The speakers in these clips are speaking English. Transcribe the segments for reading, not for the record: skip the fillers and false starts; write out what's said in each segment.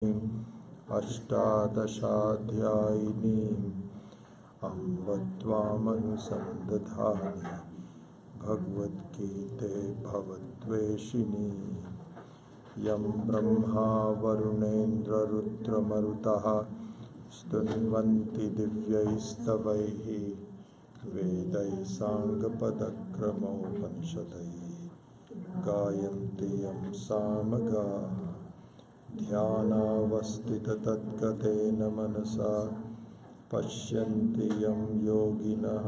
अष्टादशाध्यायिनीम् अम्ब त्वामनुसन्दधामि भगवद्गीते भवद्वेषिणी यं ब्रह्मा वरुणेन्द्ररुद्रमरुतः स्तुन्वन्ति दिव्यैस्तवैः वेदैः साङ्गपदक्रमोपनिषदैः गायन्ति यं सामगाः ध्यानावस्थिततद्गतेन मनसा पश्यन्ति यं योगिनः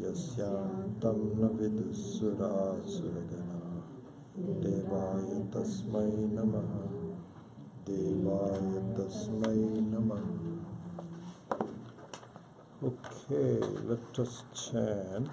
यस्यान्तं न विदुःसुरासुरगणाः देवाय तस्मै नमः देवाय तस्मै नमः. Okay, let us chant.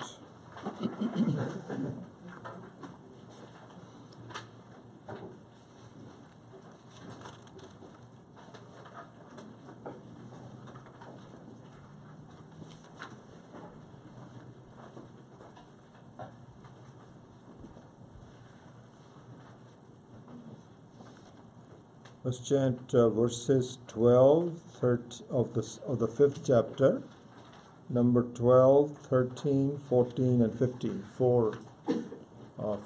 Let's chant verses 12 13, of the fifth chapter, number 12, 13, 14, and 15. Four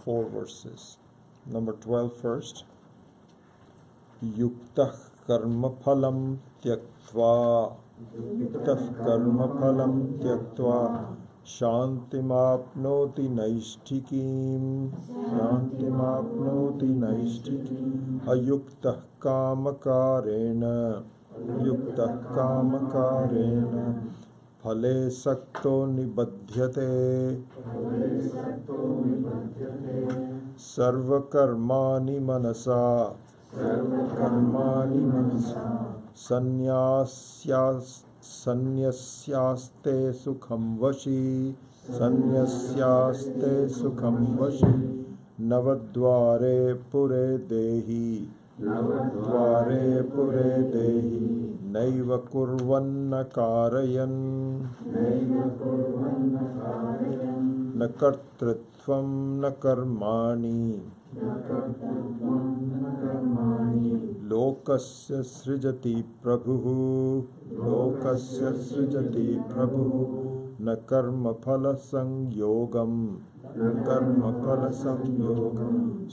verses. Number 12 first. Yuktah karma phalam tyaktva shantimapnoti naishtikim ayuktah kamakarena phale sakto nibadhyate sarvakarmani manasa sannyasyaaste sukham vashi navadvare pure dehi naiva kurvanna karayan na kartritvam na karmani lokasya srijati prabhu na karma phala sangyogam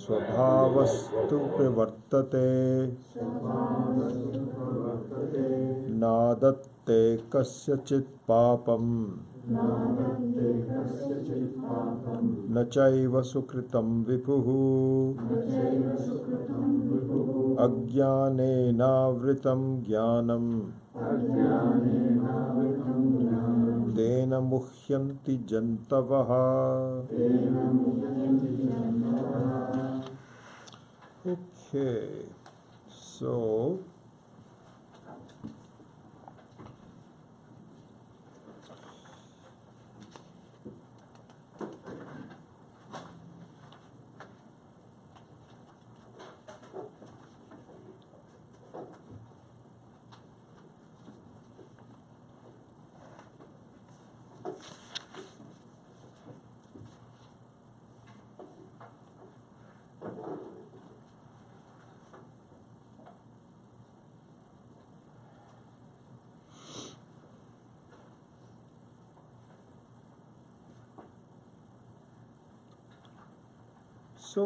swabhavastu pravartate nadatte kasyachit papam na chaiva sukritam vibhuhu ajnanena vritam jnanam tena muhyanti jantavaha. Okay, so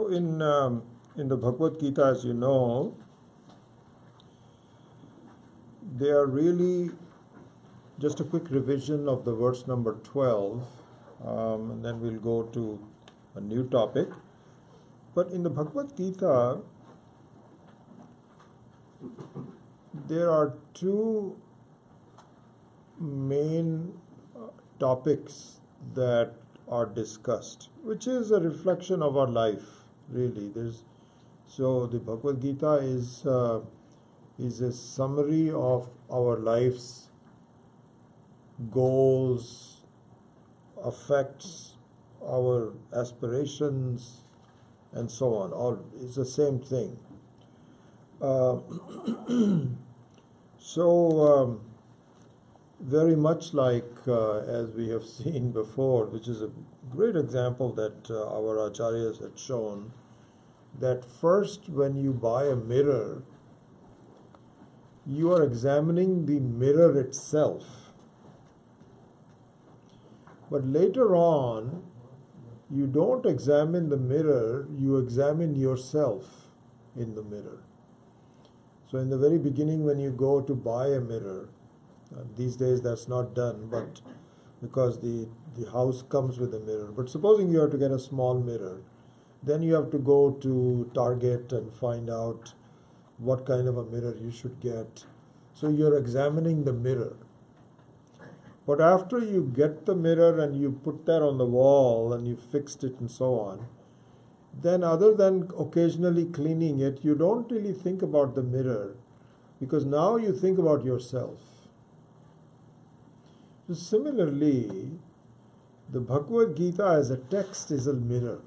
in the Bhagavad Gita, as you know, they are really just a quick revision of the verse number 12, and then we'll go to a new topic. But in the Bhagavad Gita, there are two main topics that are discussed, which is a reflection of our life, really. So the Bhagavad Gita is a summary of our life's goals, affects, our aspirations, and so on. All it's the same thing. Very much like as we have seen before, which is a great example that our acharyas had shown, that first when you buy a mirror, you are examining the mirror itself. But later on, you don't examine the mirror, you examine yourself in the mirror. So in the very beginning, when you go to buy a mirror, these days that's not done, but because the house comes with a mirror. But supposing you have to get a small mirror, then you have to go to Target and find out what kind of a mirror you should get. So you're examining the mirror. But after you get the mirror and you put that on the wall and you fixed it and so on, then other than occasionally cleaning it, you don't really think about the mirror, because now you think about yourself. So similarly, the Bhagavad Gita as a text is a mirror.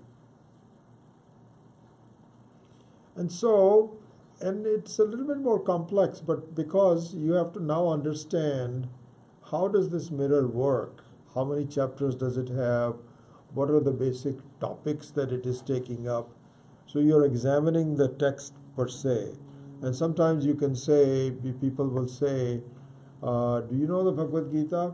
And so, and it's a little bit more complex, but because you have to now understand how does this mirror work, how many chapters does it have, what are the basic topics that it is taking up. So you're examining the text per se. And sometimes you can say, people will say, do you know the Bhagavad Gita?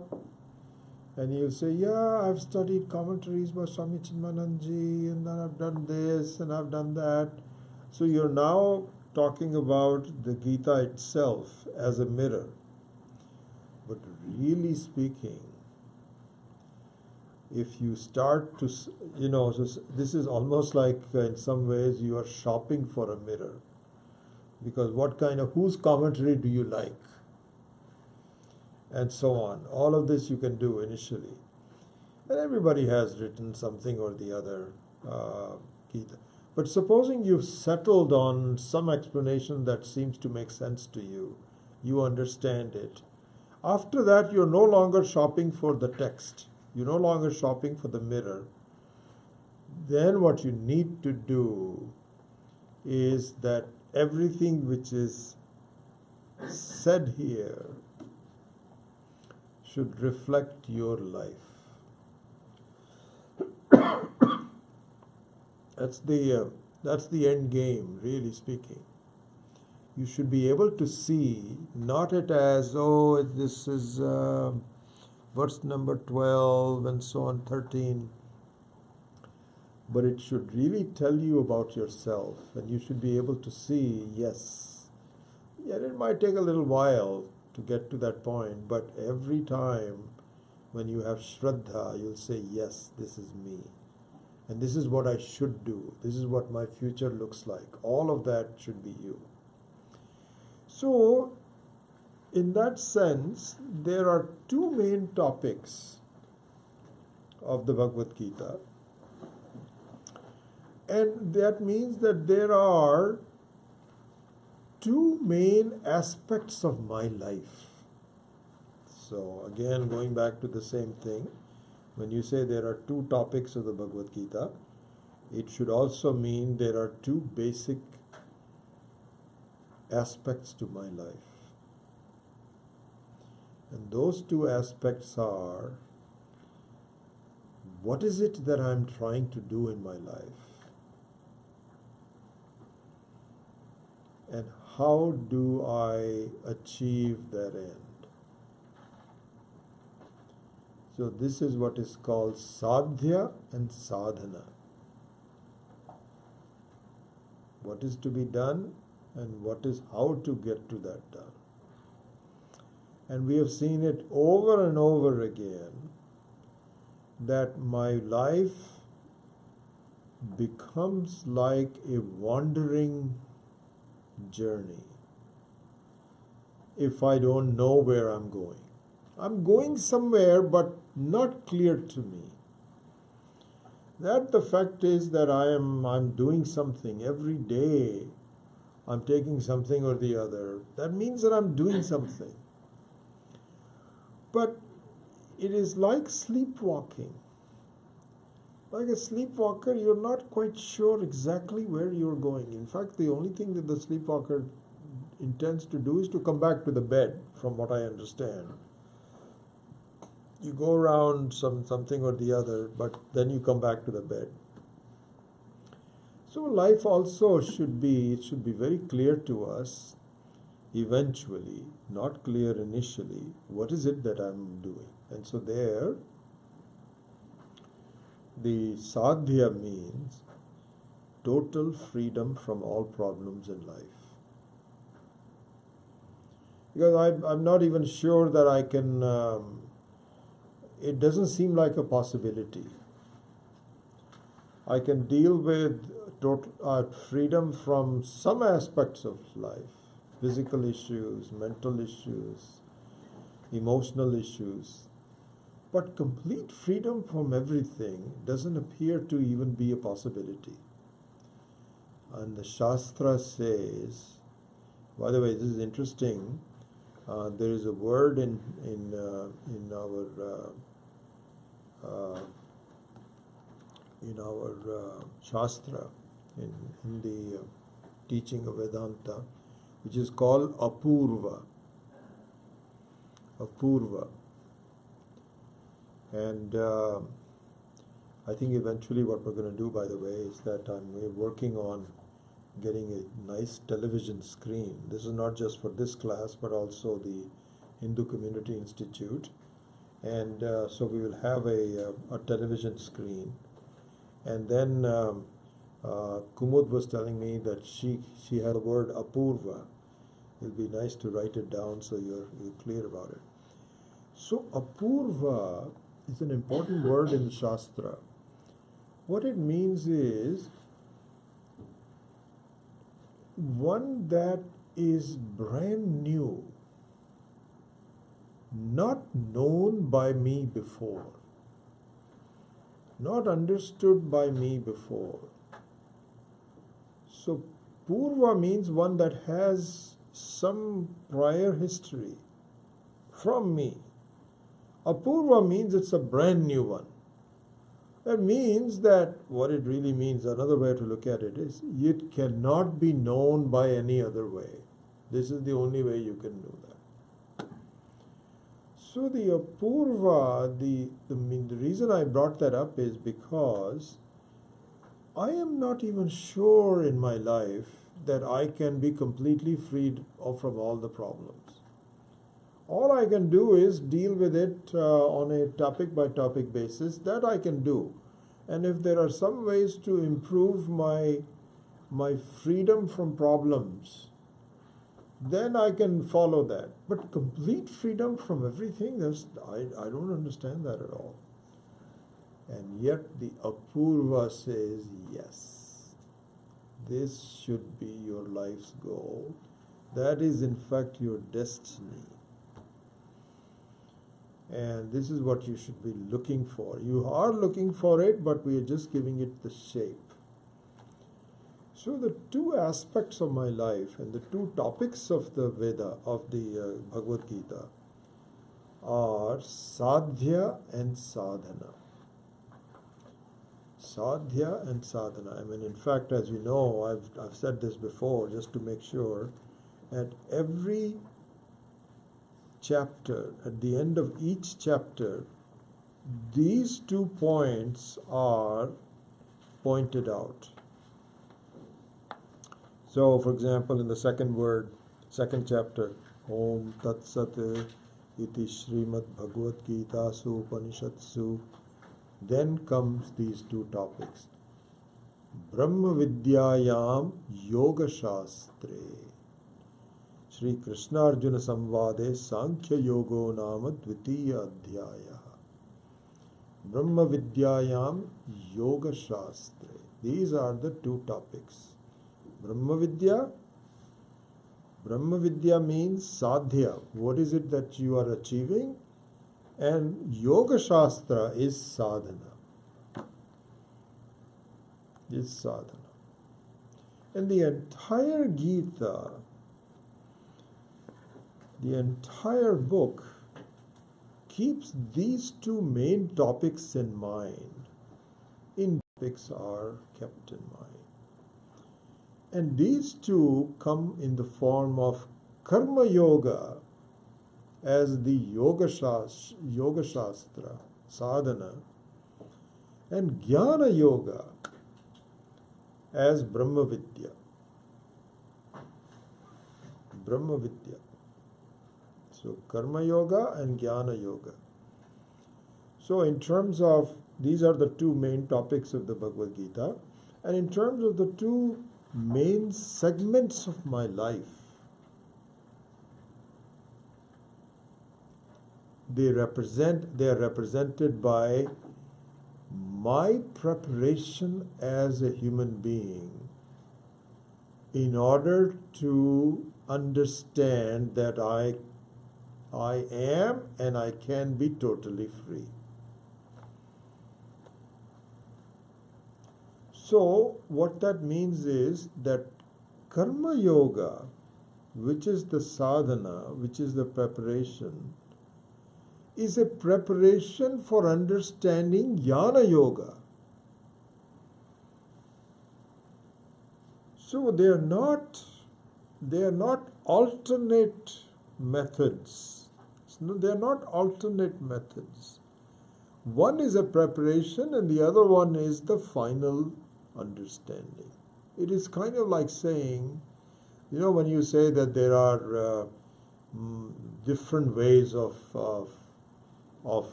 And you'll say, yeah, I've studied commentaries by Swami Chinmananji, and then I've done this and I've done that. So you're now talking about the Gita itself as a mirror. But really speaking, if you start to, so this is almost like in some ways you are shopping for a mirror. Because whose commentary do you like? And so on. All of this you can do initially. And everybody has written something or the other Gita. But supposing you've settled on some explanation that seems to make sense to you, you understand it. After that, you're no longer shopping for the text. You're no longer shopping for the mirror. Then what you need to do is that everything which is said here should reflect your life. That's the end game, really speaking. You should be able to see, not it as, oh, this is verse number 12 and so on, 13, but it should really tell you about yourself, and you should be able to see, yes, it might take a little while to get to that point, but every time when you have Shraddha, you'll say, yes, this is me. And this is what I should do. This is what my future looks like. All of that should be you. So, in that sense, there are two main topics of the Bhagavad Gita. And that means that there are two main aspects of my life. So, again, going back to the same thing, when you say there are two topics of the Bhagavad Gita, it should also mean there are two basic aspects to my life. And those two aspects are, what is it that I'm trying to do in my life? And how do I achieve that end? So this is what is called sadhya and sadhana. What is to be done and how to get to that done. And we have seen it over and over again that my life becomes like a wandering journey if I don't know where I'm going. I'm going somewhere, but not clear to me. That the fact is that I'm doing something every day. I'm taking something or the other. That means that I'm doing something. But it is like sleepwalking. Like a sleepwalker, you're not quite sure exactly where you're going. In fact, the only thing that the sleepwalker intends to do is to come back to the bed, from what I understand. You go around something or the other, but then you come back to the bed. So life also should be very clear to us eventually, not clear initially, what is it that I'm doing? And so there, the sadhya means total freedom from all problems in life. Because I'm not even sure that I can, it doesn't seem like a possibility. I can deal with total freedom from some aspects of life, physical issues, mental issues, emotional issues. But complete freedom from everything doesn't appear to even be a possibility. And the Shastra says, by the way, this is interesting. There is a word in our Shastra, in the teaching of Vedanta, which is called apurva. Apurva. And I think eventually what we're going to do, by the way, is that we're working on getting a nice television screen. This is not just for this class, but also the Hindu Community Institute. And so we will have a television screen. And then Kumud was telling me that she had the word apurva. It'll be nice to write it down so you're clear about it. So apurva is an important word in the Shastra. What it means is one that is brand new, not known by me before, not understood by me before. So Purva means one that has some prior history from me. Apurva means it's a brand new one. That means that what it really means, another way to look at it is, it cannot be known by any other way. This is the only way you can do that. So the apurva, the reason I brought that up is because I am not even sure in my life that I can be completely freed from all the problems. All I can do is deal with it on a topic by topic basis. That I can do. And if there are some ways to improve my freedom from problems, then I can follow that. But complete freedom from everything, I don't understand that at all. And yet the Apurva says, yes, this should be your life's goal. That is in fact your destiny. And this is what you should be looking for. You are looking for it, but we are just giving it the shape. So the two aspects of my life and the two topics of the Veda, of the Bhagavad Gita, are sadhya and sadhana. Sadhya and sadhana. I mean, in fact, as you know, I've said this before, just to make sure, at every chapter, at the end of each chapter, these 2 points are pointed out. So, for example, in the second chapter, Om Tat Sat Iti Srimad Bhagavad Gita Su Upanishatsu, then comes these 2 topics. Brahma Vidyayam Yoga Shastre. Shri Krishna Arjuna Samvade Sankhya Yogo Nama Dvitiya Adhyaya. Brahma Vidyayam Yoga Shastre. These are the 2 topics. Brahma Vidya means sadhya. What is it that you are achieving? And Yoga Shastra is sadhana. And the entire Gita, the entire book, keeps these 2 main topics in mind. Topics are kept in mind. And these 2 come in the form of Karma Yoga as the Yoga Shastra, sadhana, and Jnana Yoga as Brahma Vidya. Brahma Vidya. So Karma Yoga and Jnana Yoga. So in terms of, these are the two main topics of the Bhagavad Gita, and in terms of the two main segments of my life, they are represented by my preparation as a human being in order to understand that I am and I can be totally free. So what that means is that Karma Yoga, which is the sadhana, which is the preparation, is a preparation for understanding Jnana Yoga. So they are not alternate methods. No, they are not alternate methods. One is a preparation and the other one is the final understanding. It is kind of like saying, when you say that there are different ways of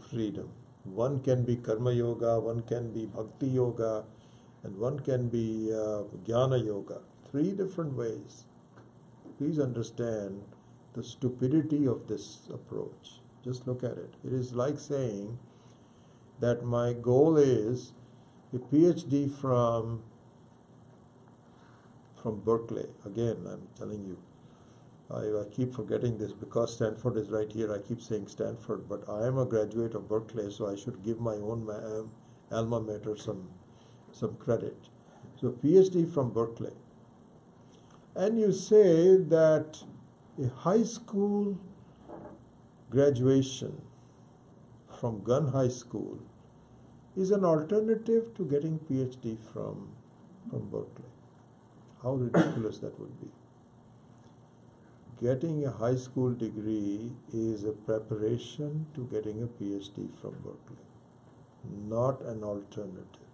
freedom. One can be Karma Yoga, one can be Bhakti Yoga, and one can be Jnana Yoga. 3 different ways. Please understand the stupidity of this approach. Just look at it. It is like saying that my goal is a PhD from Berkeley. Again, I'm telling you, I keep forgetting this because Stanford is right here. I keep saying Stanford, but I am a graduate of Berkeley, so I should give my own alma mater some credit. So PhD from Berkeley. And you say that a high school graduation from Gun High School is an alternative to getting PhD from Berkeley. How ridiculous that would be. Getting a high school degree is a preparation to getting a PhD from Berkeley, not an alternative.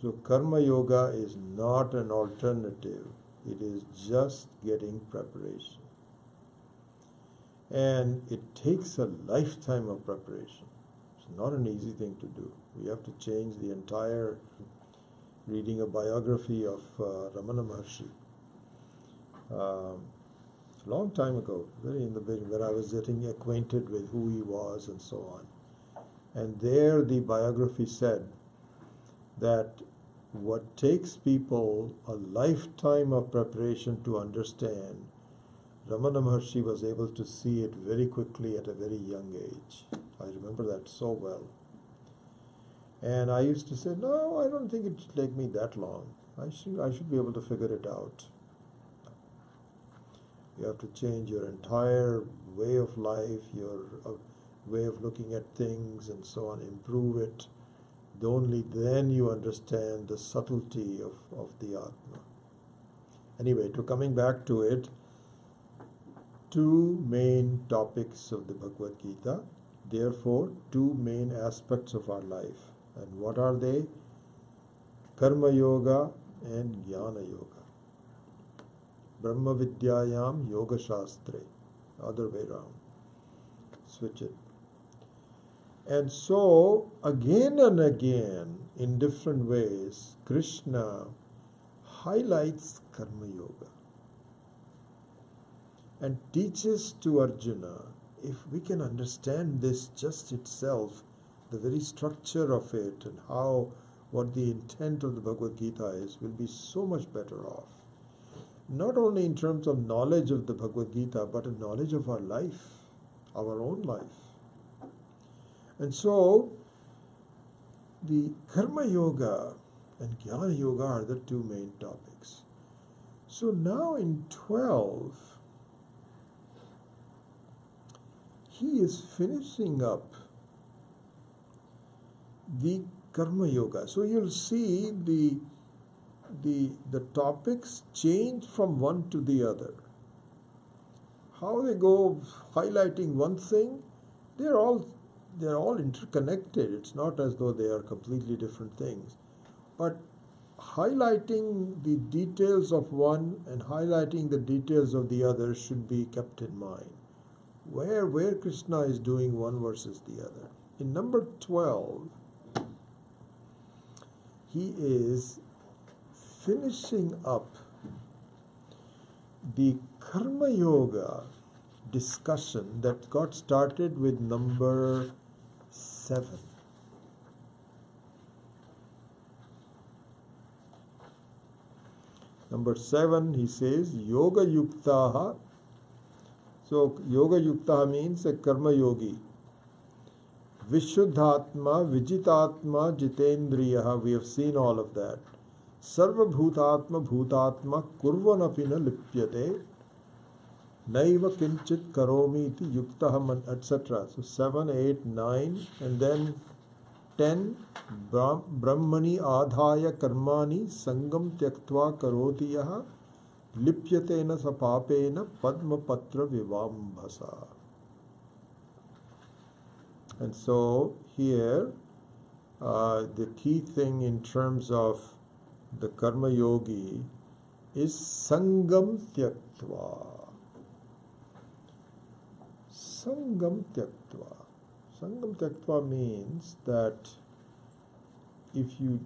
So Karma Yoga is not an alternative. It is just getting preparation. And it takes a lifetime of preparation. It's not an easy thing to do. We have to change the entire, reading a biography of Ramana Maharshi. A long time ago, very in the beginning, when I was getting acquainted with who he was and so on. And there the biography said that what takes people a lifetime of preparation to understand, Ramana Maharshi was able to see it very quickly at a very young age. I remember that so well. And I used to say, no, I don't think it should take me that long. I should be able to figure it out. You have to change your entire way of life, your way of looking at things and so on, improve it. Only then you understand the subtlety of the Atma. Anyway, coming back to it, 2 main topics of the Bhagavad Gita, therefore 2 main aspects of our life. And what are they? Karma Yoga and Jnana Yoga. Brahma Vidyayam Yoga Shastre. Other way around. Switch it. And so, again and again, in different ways, Krishna highlights Karma Yoga and teaches to Arjuna, if we can understand this just itself, the very structure of it and what the intent of the Bhagavad Gita is, will be so much better off. Not only in terms of knowledge of the Bhagavad Gita, but a knowledge of our life, our own life. And so, the Karma Yoga and Jnana Yoga are the 2 main topics. So now in 12, he is finishing up the Karma Yoga. So you'll see the topics change from one to the other. How they go highlighting one thing, they're all interconnected. It's not as though they are completely different things. But highlighting the details of one and highlighting the details of the other should be kept in mind. Where Krishna is doing one versus the other. In number 12, he is finishing up the Karma Yoga discussion that got started with number 7. Number 7, he says, Yoga Yuktaha. So, Yoga Yuktaha means a Karma Yogi. Vishuddhatma, Vijitatma, Jitendriyaha. We have seen all of that. Sarva Bhutatma, Bhutatma, Kurvanapina Lipyate. Naiva Kinchit Karomi iti Yuktaha, etc. So, 7, 8, 9, and then 10. Brahmani Adhaya Karmani Sangam Tyaktva Karoti Yaha. Lipyatena sapapena padma patra vivambhasa. And so here the key thing in terms of the karma yogi is sangam tyaktva. Sangam tyaktva. Sangam tyaktva means that if you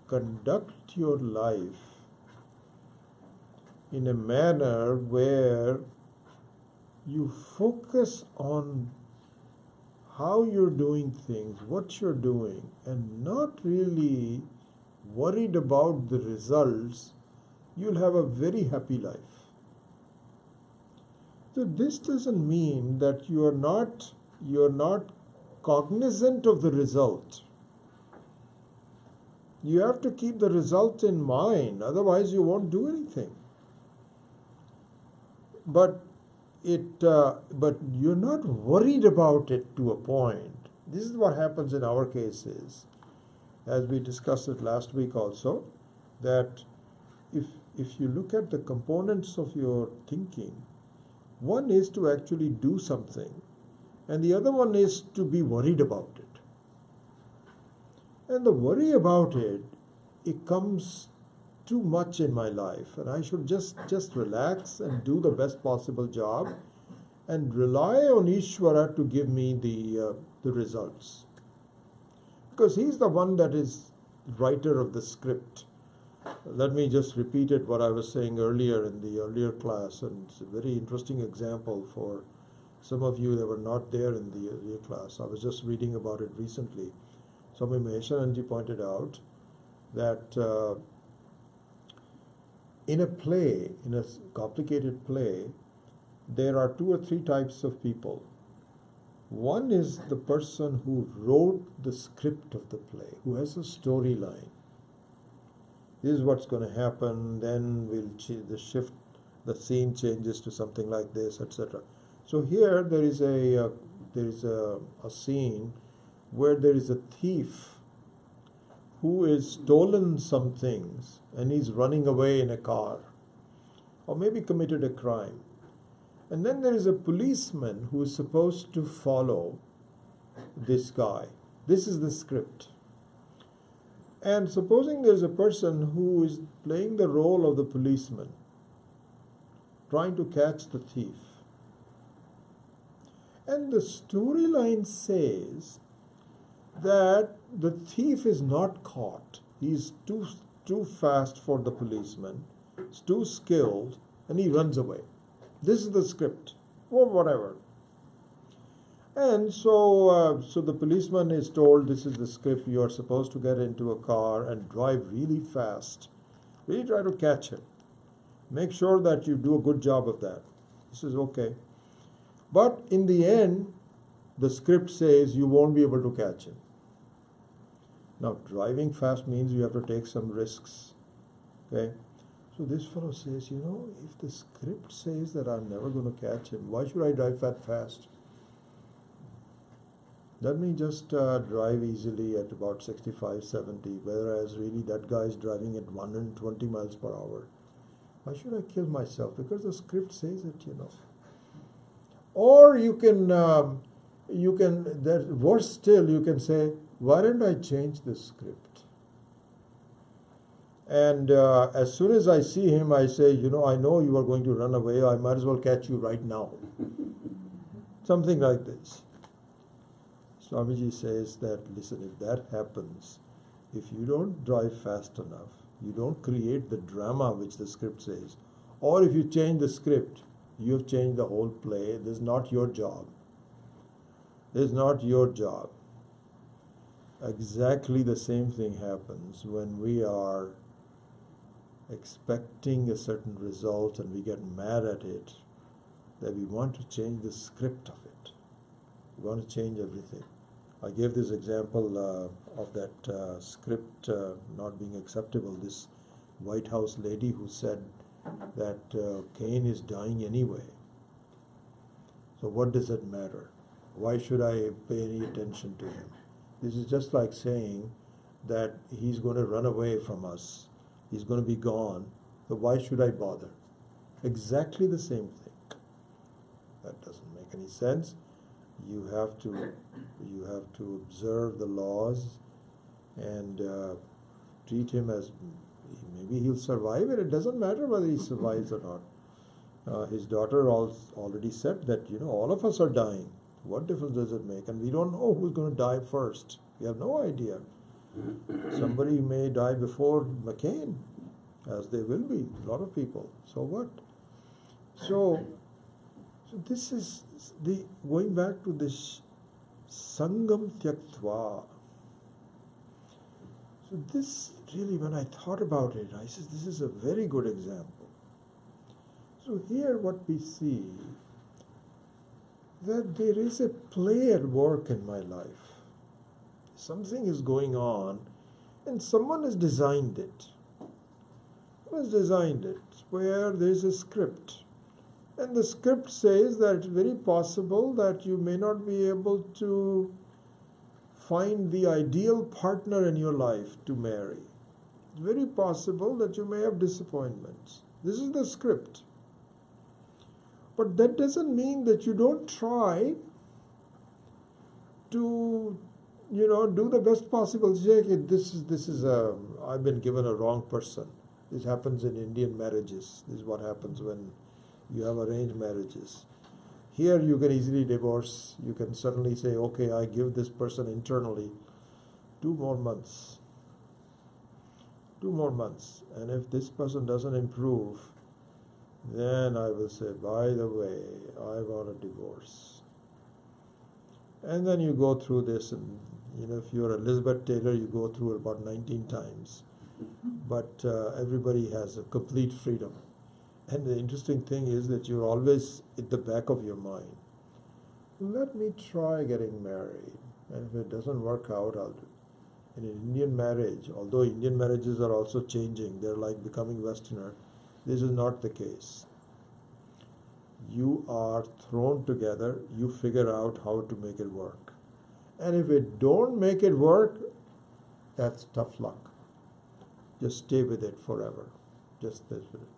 conduct your life in a manner where you focus on how you're doing things, what you're doing, and not really worried about the results, you'll have a very happy life. So this doesn't mean that you're not cognizant of the result. You have to keep the result in mind, otherwise you won't do anything. But you're not worried about it to a point. This is what happens in our cases, as we discussed it last week also, that if you look at the components of your thinking, one is to actually do something, and the other one is to be worried about it. And the worry about it comes too much in my life, and I should just relax and do the best possible job and rely on Ishvara to give me the results. Because he's the one that is writer of the script. Let me just repeat it what I was saying earlier in the earlier class, and it's a very interesting example for some of you that were not there in the earlier class. I was just reading about it recently. Swami Maheshananji pointed out that in a play, in a complicated play, there are 2 or 3 types of people. One is the person who wrote the script of the play, who has a storyline. This is what's going to happen, then the scene changes to something like this, etc. So here there is a scene where there is a thief who is stolen some things and he's running away in a car, or maybe committed a crime. And then there is a policeman who is supposed to follow this guy. This is the script. And supposing there is a person who is playing the role of the policeman, trying to catch the thief. And the storyline says that the thief is not caught. He's too fast for the policeman. He's too skilled, and he runs away. This is the script, or whatever. And so the policeman is told, this is the script, you are supposed to get into a car and drive really fast. Really try to catch him. Make sure that you do a good job of that. This is okay. But in the end, the script says you won't be able to catch him. Now, driving fast means you have to take some risks. Okay? So this fellow says, if the script says that I'm never going to catch him, why should I drive that fast? Let me just drive easily at about 65, 70, whereas really that guy is driving at 120 miles per hour. Why should I kill myself? Because the script says it, Or worse still, you can say, why don't I change the script? And as soon as I see him, I say, I know you are going to run away. I might as well catch you right now. Something like this. Swamiji says that, listen, if that happens, if you don't drive fast enough, you don't create the drama which the script says, or if you change the script, you have changed the whole play. This is not your job. This is not your job. Exactly the same thing happens when we are expecting a certain result and we get mad at it, that we want to change the script of it. We want to change everything. I gave this example of that script not being acceptable. This White House lady who said that Cain is dying anyway. So what does it matter? Why should I pay any attention to him? This is just like saying that he's going to run away from us. He's going to be gone. So why should I bother? Exactly the same thing. That doesn't make any sense. You have to observe the laws and treat him as, maybe he'll survive it. It doesn't matter whether he survives or not. His daughter already said that, all of us are dying. What difference does it make? And we don't know who's going to die first. We have no idea. Somebody may die before McCain, as there will be, a lot of people. So what? So this is going back to this Sangam Tyaktva. So this really, when I thought about it, I said, this is a very good example. So here what we see, that there is a play at work in my life. Something is going on and someone has designed it. Who has designed it? Where there is a script. And the script says that it's very possible that you may not be able to find the ideal partner in your life to marry. It's very possible that you may have disappointments. This is the script. But that doesn't mean that you don't try to, do the best possible. Say, I've been given a wrong person. This happens in Indian marriages. This is what happens when you have arranged marriages. Here you can easily divorce. You can suddenly say, okay, I give this person internally 2 more months. 2 more months. And if this person doesn't improve, then I will say, by the way, I want a divorce. And then you go through this, and if you're Elizabeth Taylor, you go through it about 19 times. But everybody has a complete freedom. And the interesting thing is that you're always at the back of your mind. Let me try getting married. And if it doesn't work out, I'll do it. In an Indian marriage, although Indian marriages are also changing, they're like becoming Westerner, this is not the case. You are thrown together, you figure out how to make it work. And if it don't make it work, that's tough luck. Just stay with it forever. Just stay with it.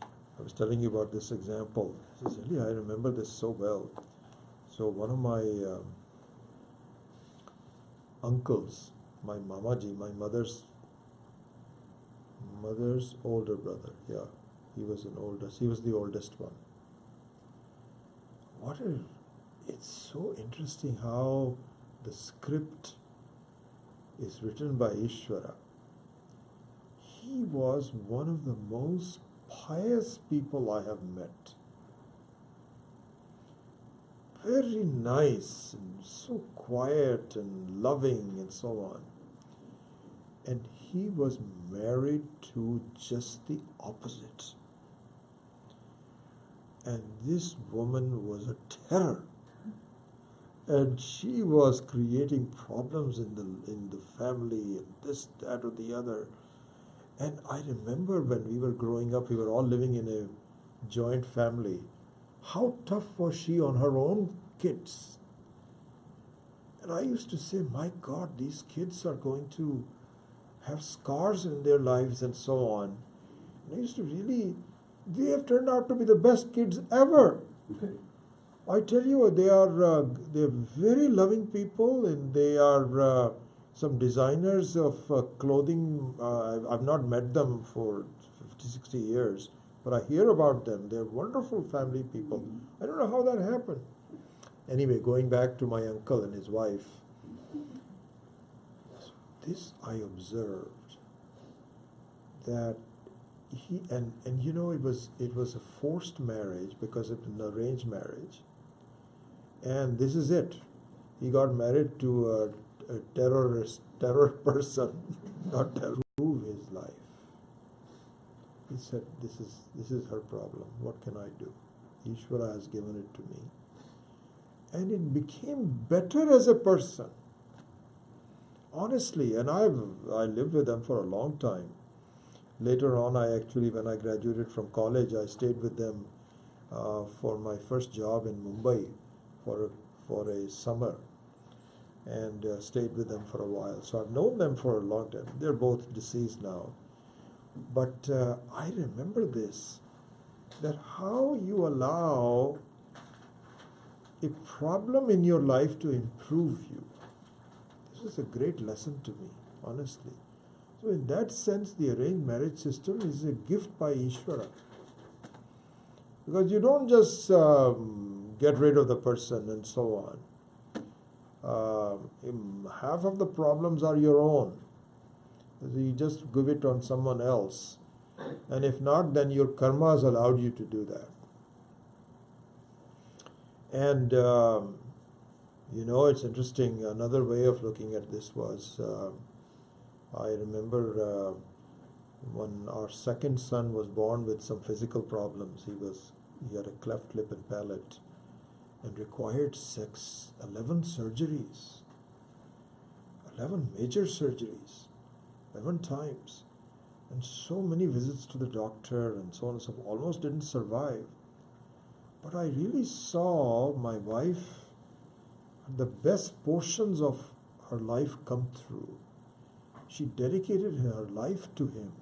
I was telling you about this example. I remember this so well. So one of my uncles, my Mamaji, my mother's older brother, he was the oldest one. It's so interesting how the script is written by Ishvara. He was one of the most pious people I have met. Very nice and so quiet and loving and so on. And he was married to just the opposite. And this woman was a terror. And she was creating problems in the family and this, that, or the other. And I remember when we were growing up, we were all living in a joint family. How tough was she on her own kids? And I used to say, my God, these kids are going to have scars in their lives and so on. And I used to they have turned out to be the best kids ever. I tell you, they are very loving people, and they are some designers of clothing. I've not met them for 50, 60 years, but I hear about them. They're wonderful family people. I don't know how that happened. Anyway, going back to my uncle and his wife, this I observed that he and you know, it was a forced marriage because of an arranged marriage, and this is it. He got married to a terror person, not terror his life. He said, "This is her problem. What can I do? Ishvara has given it to me." And it became better as a person, honestly. And I lived with them for a long time. Later on, when I graduated from college, I stayed with them for my first job in Mumbai for a summer, and stayed with them for a while. So I've known them for a long time. They're both deceased now. But I remember this, that how you allow a problem in your life to improve you. This is a great lesson to me, honestly. So in that sense, the arranged marriage system is a gift by Ishvara. Because you don't just get rid of the person and so on. Half of the problems are your own. You just give it on someone else. And if not, then your karma has allowed you to do that. And, it's interesting. Another way of looking at this was, I remember when our second son was born with some physical problems. He had a cleft lip and palate and required 11 surgeries, 11 major surgeries, 11 times, and so many visits to the doctor and so on and so forth. Almost didn't survive. But I really saw my wife, the best portions of her life come through. She dedicated her life to him.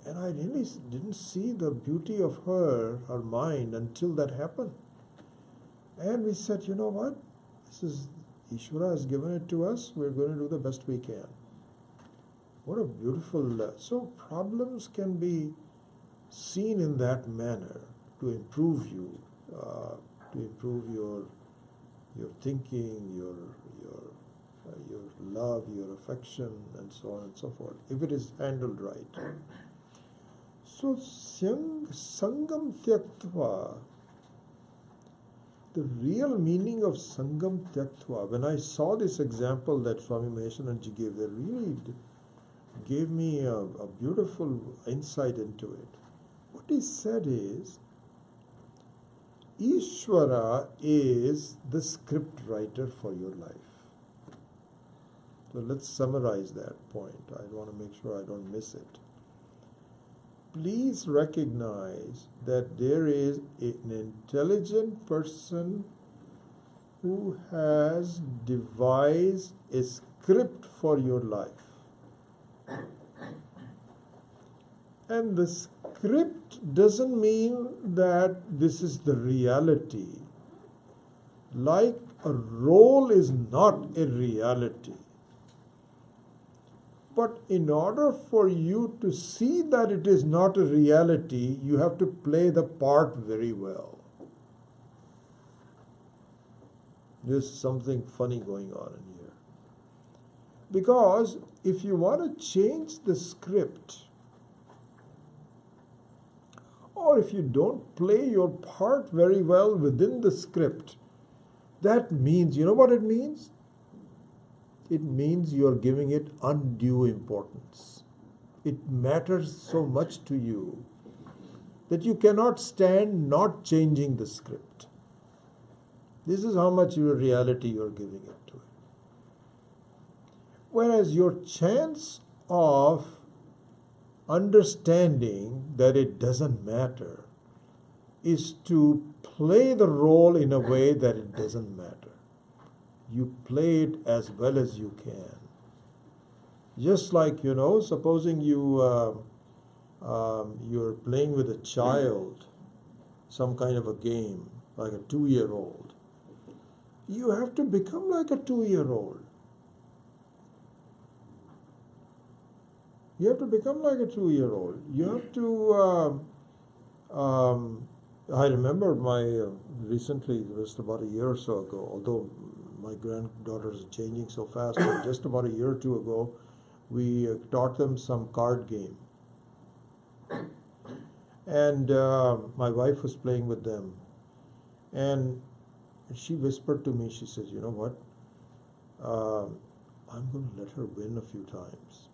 And I really didn't see the beauty of her mind, until that happened. And we said, you know what? Ishvara has given it to us. We're going to do the best we can. What a beautiful... so problems can be seen in that manner to improve you, to improve your thinking, your love, your affection, and so on and so forth, if it is handled right. So, Sangam Tyaktva, the real meaning of Sangam Tyaktva, when I saw this example that Swami Maheshananji gave, they really gave me a beautiful insight into it. What he said is, Ishvara is the script writer for your life. So let's summarize that point. I want to make sure I don't miss it. Please recognize that there is an intelligent person who has devised a script for your life. And the script doesn't mean that this is the reality. Like a role is not a reality. But in order for you to see that it is not a reality, you have to play the part very well. There's something funny going on in here. Because if you want to change the script, or if you don't play your part very well within the script, that means, you know what it means? It means you're giving it undue importance. It matters so much to you that you cannot stand not changing the script. This is how much your reality you're giving it to it. Whereas your chance of understanding that it doesn't matter is to play the role in a way that it doesn't matter. You play it as well as you can. Just like, supposing you're playing with a child, some kind of a game, like a 2-year-old. You have to become like a 2-year-old. You have to become like a 2-year-old. You have to. I remember recently, just about a year or so ago, although my granddaughters are changing so fast, but just about a year or two ago, we taught them some card game. And my wife was playing with them. And she whispered to me, she says, you know what? I'm going to let her win a few times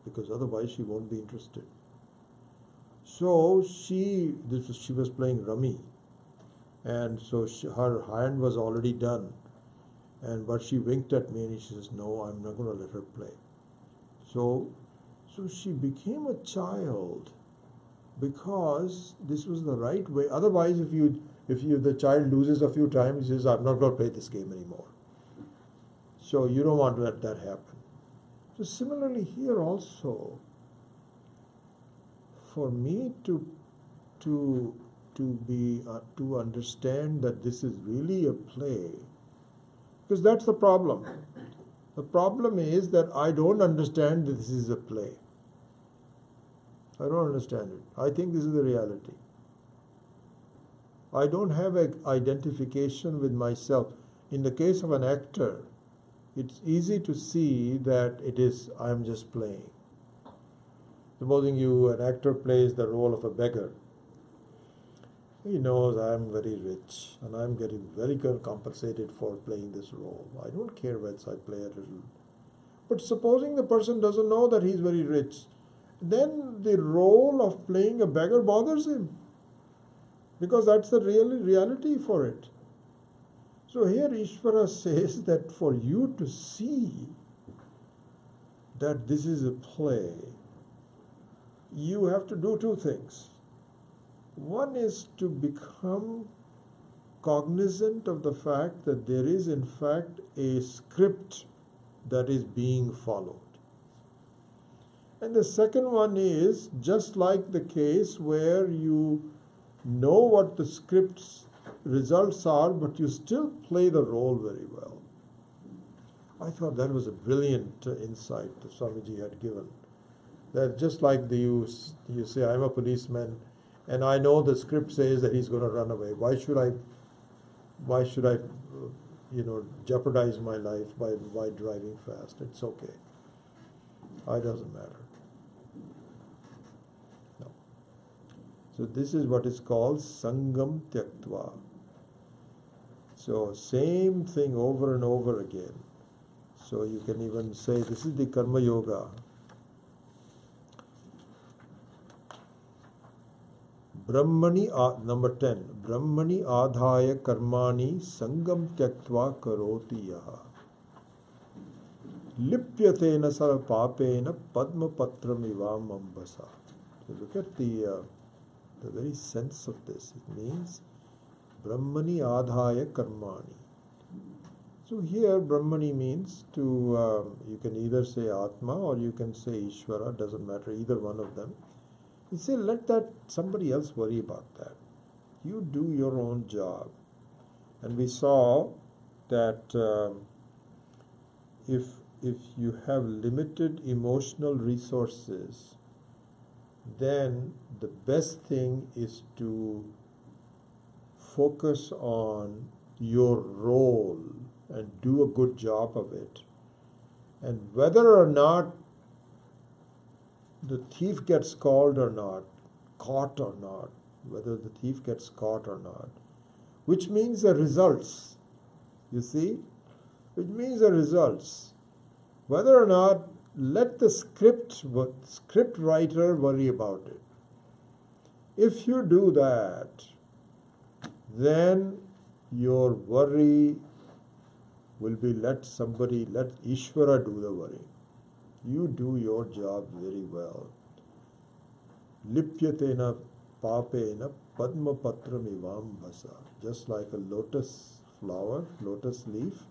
because otherwise she won't be interested. So she was playing rummy, and so her hand was already done, but she winked at me and she says, "No, I'm not going to let her play." So she became a child because this was the right way. Otherwise, if the child loses a few times, he says, "I'm not going to play this game anymore." So you don't want to let that happen. So similarly here also, for me to understand that this is really a play, because that's the problem. The problem is that I don't understand that this is a play. I don't understand it. I think this is the reality. I don't have an identification with myself. In the case of an actor, it's easy to see that I'm just playing. Supposing an actor plays the role of a beggar. He knows I'm very rich and I'm getting very good compensated for playing this role. I don't care whether I play a little. But supposing the person doesn't know that he's very rich, then the role of playing a beggar bothers him, because that's the reality for it. So here Ishvara says that for you to see that this is a play, you have to do two things. One is to become cognizant of the fact that there is in fact a script that is being followed. And the second one is, just like the case where you know what the script's results are, but you still play the role very well. I thought that was a brilliant insight that Swamiji had given. That just like you say, I'm a policeman, and I know the script says that he's going to run away. Why should I jeopardize my life by driving fast? It's okay. It doesn't matter. No. So this is what is called Sangam Tyaktva. So same thing over and over again. So you can even say this is the Karma Yoga. Brahmani, number 10. Brahmani adhaya karmani sangam tyaktva karoti yaha. Lipyatena sara papena padma patram ivam ambasa. So look at the very sense of this. It means Brahmani adhaya karmani. So here Brahmani means you can either say Atma or you can say Ishvara, doesn't matter, either one of them. You say, let somebody else worry about that. You do your own job. And we saw that if you have limited emotional resources, then the best thing is to focus on your role and do a good job of it. And whether or not the thief gets caught or not, whether the thief gets caught or not, which means the results, you see, which means the results. Whether or not, let the script writer worry about it. If you do that, then your worry will be let Ishvara do the worry. You do your job very well. Lipyatena papena padma patram ivam bhasa. Just like a lotus flower, lotus leaf,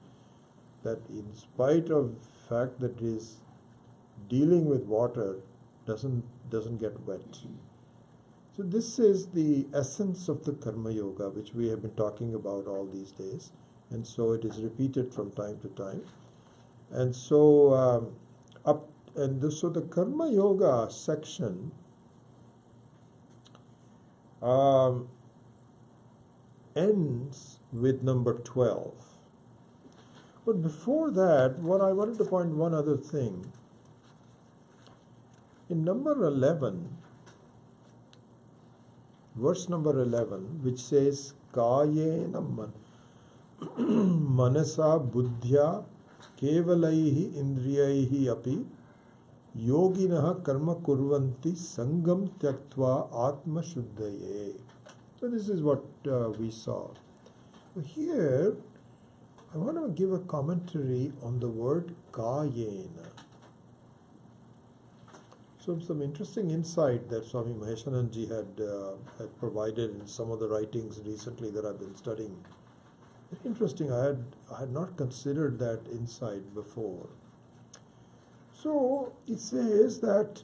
that in spite of the fact that it is dealing with water, doesn't get wet. So this is the essence of the Karma Yoga, which we have been talking about all these days. And so it is repeated from time to time. And so So the Karma Yoga section um, ends with number 12. But before that, what I wanted to point one other thing. In number 11, verse number 11, which says, Kayena manasa buddhya kevalaihi indriyaihi api yoginah karma kurvanti sangam tyaktva atma shuddhaye. So this is what we saw. Here, I want to give a commentary on the word kayena. So some interesting insight that Swami Maheshananji had provided in some of the writings recently that I've been studying. Very interesting. I had not considered that insight before. So it says that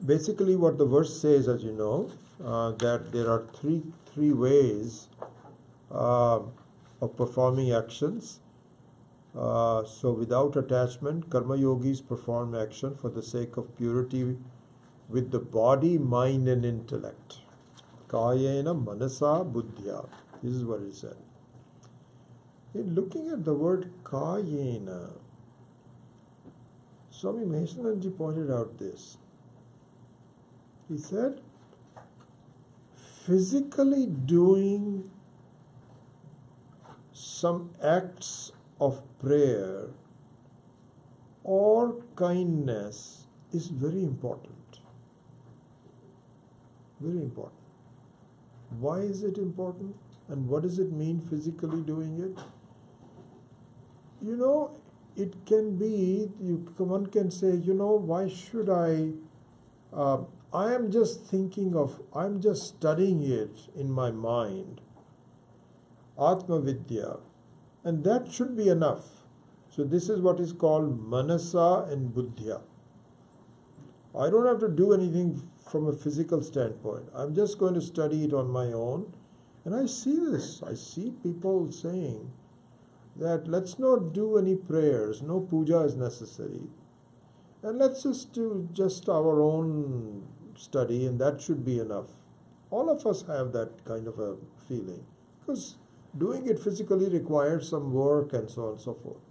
basically what the verse says, as you know, that there are three ways of performing actions. So without attachment, karma yogis perform action for the sake of purity with the body, mind and intellect. Kayena manasa buddhya. This is what it said. In looking at the word kayena, Swami Maheshananji pointed out this. He said, physically doing some acts of prayer or kindness is very important. Very important. Why is it important? And what does it mean physically doing it? You know, it can be, one can say, why should I am just I'm just studying it in my mind. Atma Vidya. And that should be enough. So this is what is called manasa and buddhya. I don't have to do anything from a physical standpoint. I'm just going to study it on my own. And I see this. I see people saying that let's not do any prayers. No puja is necessary. And let's just do just our own study and that should be enough. All of us have that kind of a feeling. Because doing it physically requires some work and so on and so forth.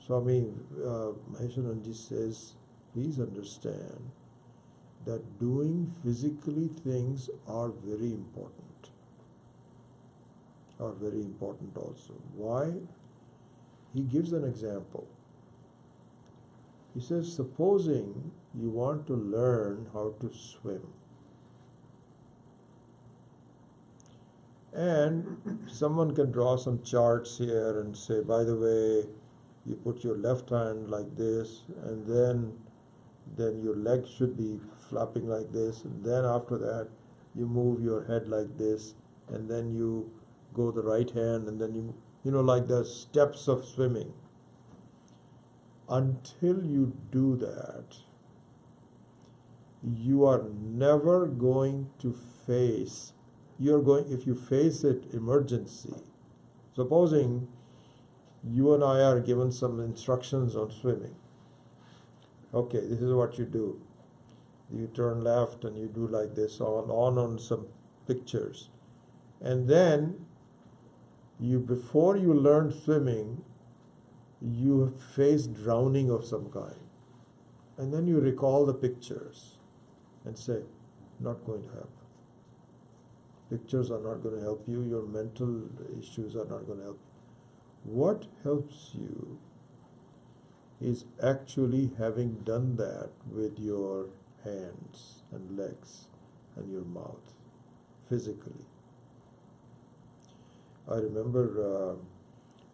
Swami Maheshananji says, please understand that doing physically things are very important. Are very important also. Why? He gives an example. He says, supposing you want to learn how to swim. And someone can draw some charts here and say, by the way, you put your left hand like this, and then your legs should be flapping like this, and then after that, you move your head like this, and then you go the right hand, and then like the steps of swimming. Until you do that, you are never going to face if you face it, emergency. Supposing you and I are given some instructions on swimming. Okay, this is what you do. You turn left and you do like this on some pictures. And then before you learn swimming, you face drowning of some kind. And then you recall the pictures and say, not going to happen. Pictures are not going to help you. Your mental issues are not going to help you. What helps you is actually having done that with your hands and legs and your mouth, physically. I remember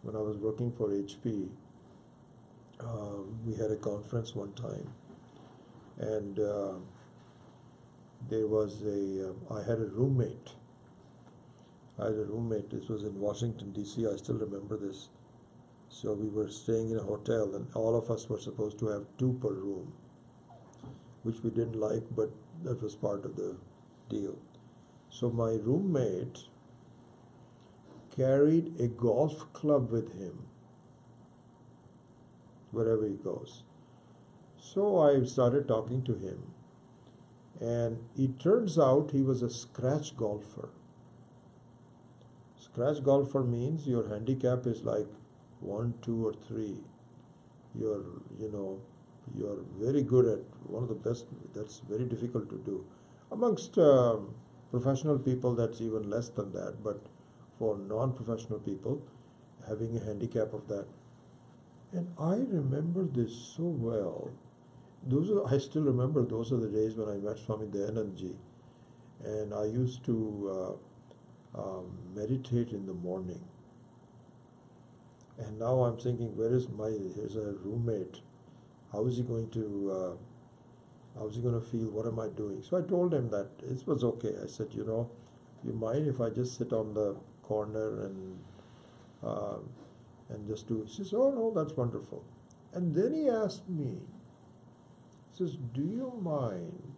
when I was working for HP, we had a conference one time, and I had a roommate. This was in Washington, D.C. I still remember this. So we were staying in a hotel, and all of us were supposed to have 2 per room, which we didn't like, but that was part of the deal. So my roommate carried a golf club with him. wherever he goes. So I started talking to him, and it turns out he was a scratch golfer. Scratch golfer means your handicap is like 1, 2, or 3. You're, you know, you're very good at one of the best. That's very difficult to do. Amongst professional people, that's even less than that. But for non-professional people, having a handicap of that. And I remember this so well. I still remember those are the days when I met Swami Dayanandji, and I used to meditate in the morning. And now I'm thinking, here's a roommate. How is he going to feel? What am I doing? So I told him that it was okay. I said, you mind if I just sit on the corner and just do? He says, oh no, that's wonderful. And then he asked me, he says, do you mind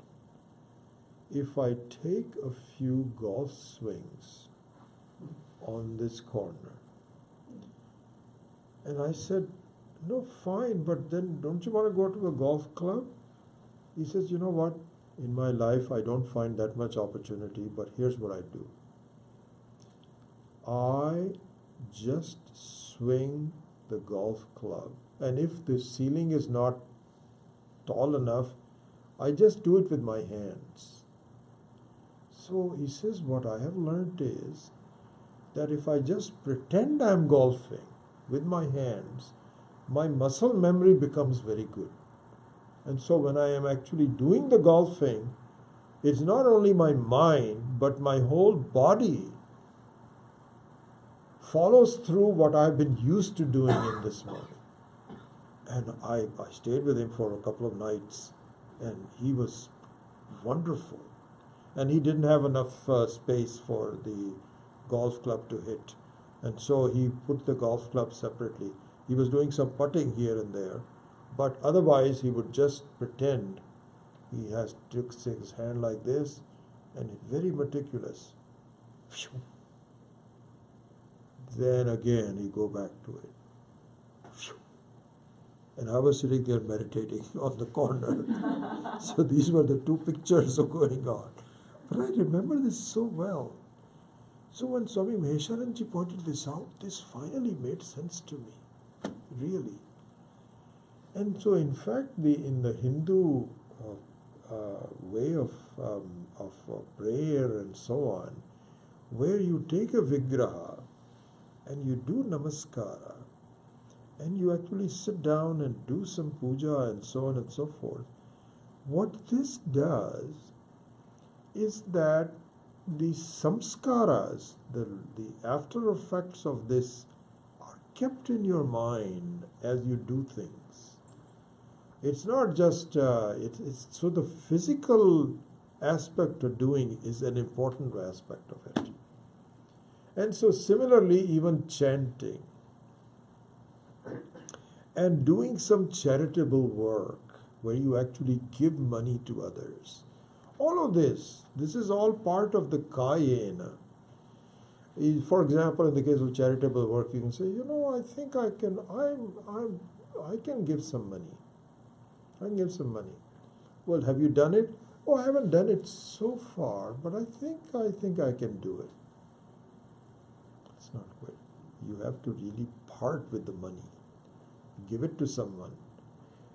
if I take a few golf swings on this corner? And I said, no, fine, but then don't you want to go to a golf club? He says, you know what, in my life I don't find that much opportunity, but here's what I do. I just swing the golf club, and if the ceiling is not tall enough, I just do it with my hands. So he says, what I have learned is that if I just pretend I'm golfing with my hands, my muscle memory becomes very good. And so when I am actually doing the golfing, it's not only my mind, but my whole body follows through what I've been used to doing in this morning. And I stayed with him for a couple of nights, and he was wonderful. And he didn't have enough space for the golf club to hit. And so he put the golf club separately. He was doing some putting here and there, but otherwise he would just pretend he took his hand like this, and very meticulous. Then again he go back to it. And I was sitting there meditating on the corner. So these were the two pictures going on. But I remember this so well. So when Swami Maheswaranji pointed this out, this finally made sense to me, really. And so in fact, in the Hindu way of prayer and so on, where you take a vigraha and you do namaskara, and you actually sit down and do some puja and so on and so forth, what this does is that the samskaras, the after effects of this, are kept in your mind as you do things. It's not just, so the physical aspect of doing is an important aspect of it. And so similarly, even chanting and doing some charitable work where you actually give money to others. All of this is all part of the kayena. For example, in the case of charitable work, you can say, I think I can give some money. I can give some money. Well, have you done it? Oh, I haven't done it so far, but I think I can do it. It's not good. You have to really part with the money. Give it to someone.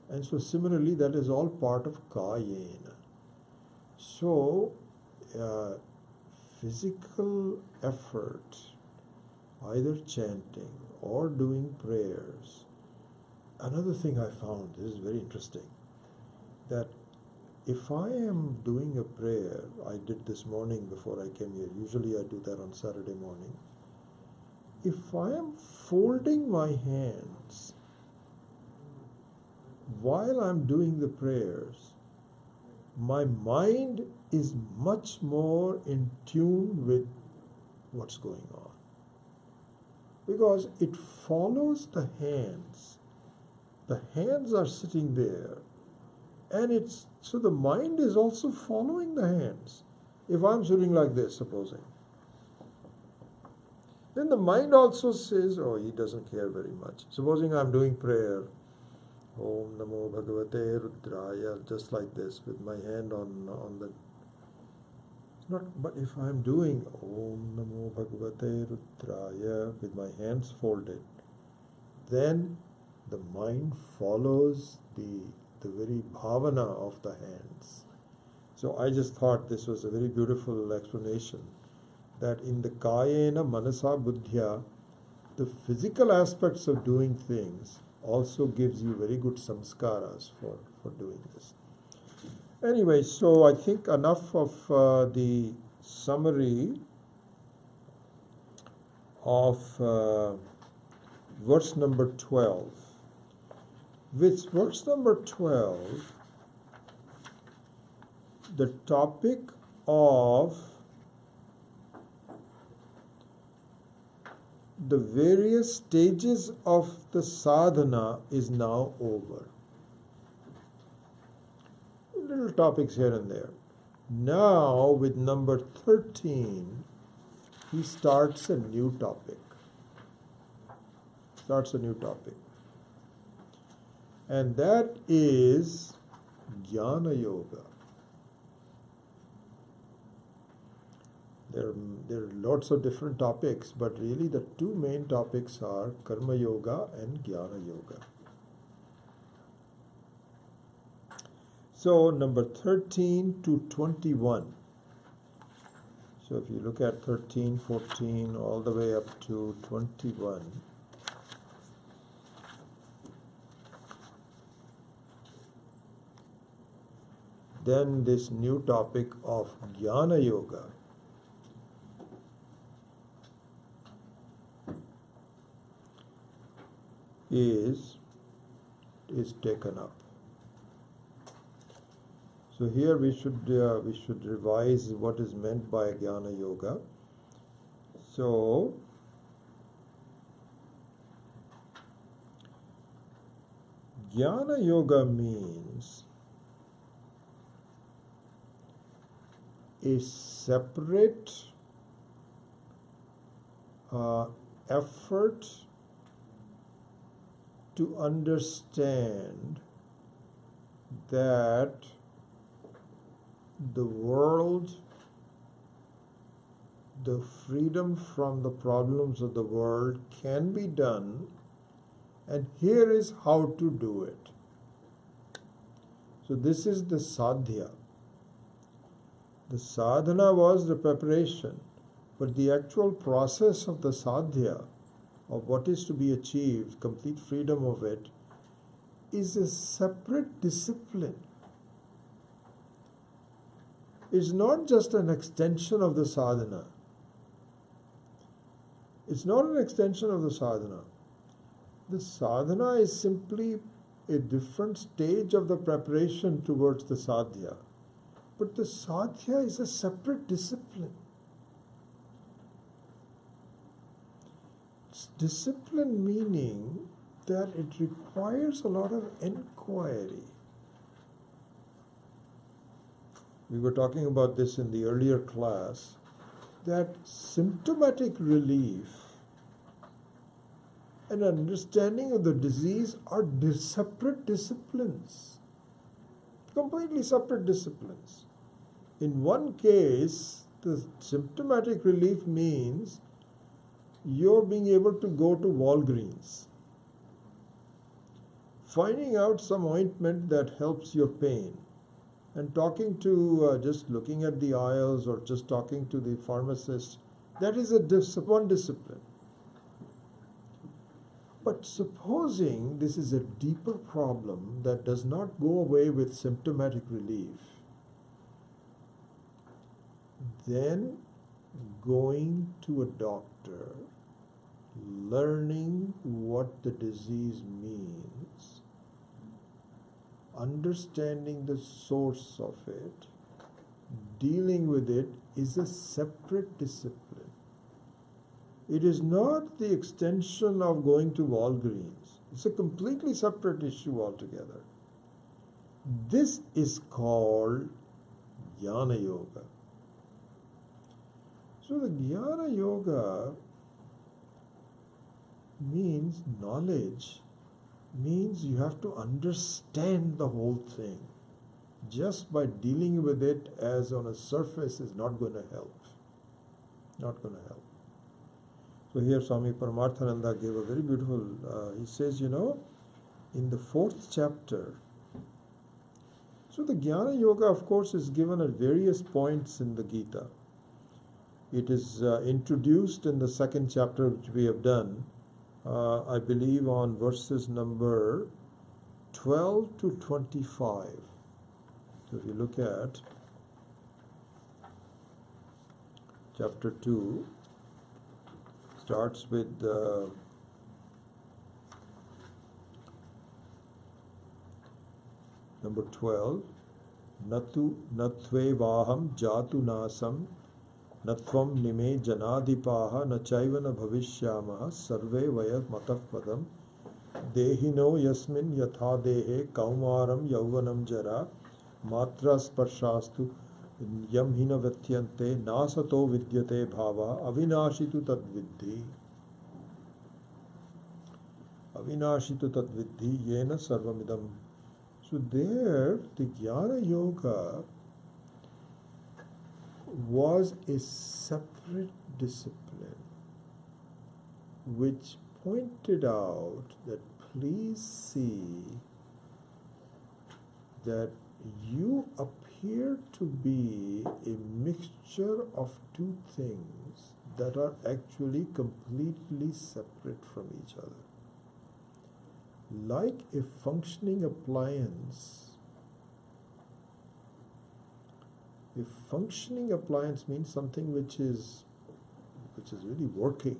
And so similarly, that is all part of kayena. So, physical effort, either chanting or doing prayers. Another thing I found, this is very interesting, that if I am doing a prayer, I did this morning before I came here, usually I do that on Saturday morning. If I am folding my hands while I'm doing the prayers, my mind is much more in tune with what's going on. Because it follows the hands. The hands are sitting there, and so the mind is also following the hands. If I'm sitting like this, supposing, then the mind also says, oh, he doesn't care very much. Supposing I'm doing prayer, Om Namo Bhagavate Rudraya, just like this, with my hand on the. Not, but if I'm doing Om Namo Bhagavate Rudraya with my hands folded, then the mind follows the very bhavana of the hands. So I just thought this was a very beautiful explanation that in the Kayena Manasa Buddhya, the physical aspects of doing things also gives you very good samskaras for doing this. Anyway, so I think enough of the summary of verse number 12. With verse number 12, the topic of the various stages of the sadhana is now over. Little topics here and there. Now, with number 13, he starts a new topic. And that is Jnana Yoga. There are lots of different topics, but really the two main topics are Karma Yoga and Jnana Yoga. So number 13 to 21. So if you look at 13, 14, all the way up to 21, then this new topic of Jnana Yoga is taken up. So here we should revise what is meant by Jnana Yoga. So Jnana Yoga means a separate effort to understand that the world, the freedom from the problems of the world can be done, and here is how to do it. So this is the sadhya. The sadhana was the preparation, but the actual process of the sadhya, of what is to be achieved, complete freedom of it, is a separate discipline. It's not just an extension of the sadhana. It's not an extension of the sadhana. The sadhana is simply a different stage of the preparation towards the sadhya. But the sadhya is a separate discipline. It's discipline meaning that it requires a lot of inquiry. We were talking about this in the earlier class, that symptomatic relief and understanding of the disease are separate disciplines, completely separate disciplines. In one case, the symptomatic relief means you're being able to go to Walgreens, finding out some ointment that helps your pain, and talking to, just looking at the aisles or just talking to the pharmacist, that is one discipline. But supposing this is a deeper problem that does not go away with symptomatic relief, then going to a doctor, learning what the disease means, understanding the source of it, dealing with it is a separate discipline. It is not the extension of going to Walgreens. It's a completely separate issue altogether. This is called Jnana Yoga. So the Jnana Yoga means knowledge means you have to understand the whole thing. Just by dealing with it as on a surface is not going to help. Not going to help. So here Swami Paramarthananda gave a very beautiful, he says, in the 4th chapter, so the Jnana Yoga, of course, is given at various points in the Gita. It is introduced in the 2nd chapter, which we have done, I believe on verses number 12 to 25. So if you look at chapter 2, starts with number 12. Natu natvevaham jatu nasam natvam nime janadipaha nachaiva na bhavishyamaha sarve vayat matah padam dehino yasmin yatha dehe kaumaram yauvanam jara matra sparshastu yam hina vatyante nasato vidyate bhava avinashitu tadviddhi yena sarvamidam. So there the Jnana Yoga was a separate discipline which pointed out that please see that you appear to be a mixture of two things that are actually completely separate from each other. Like a functioning appliance. A functioning appliance means something which is really working.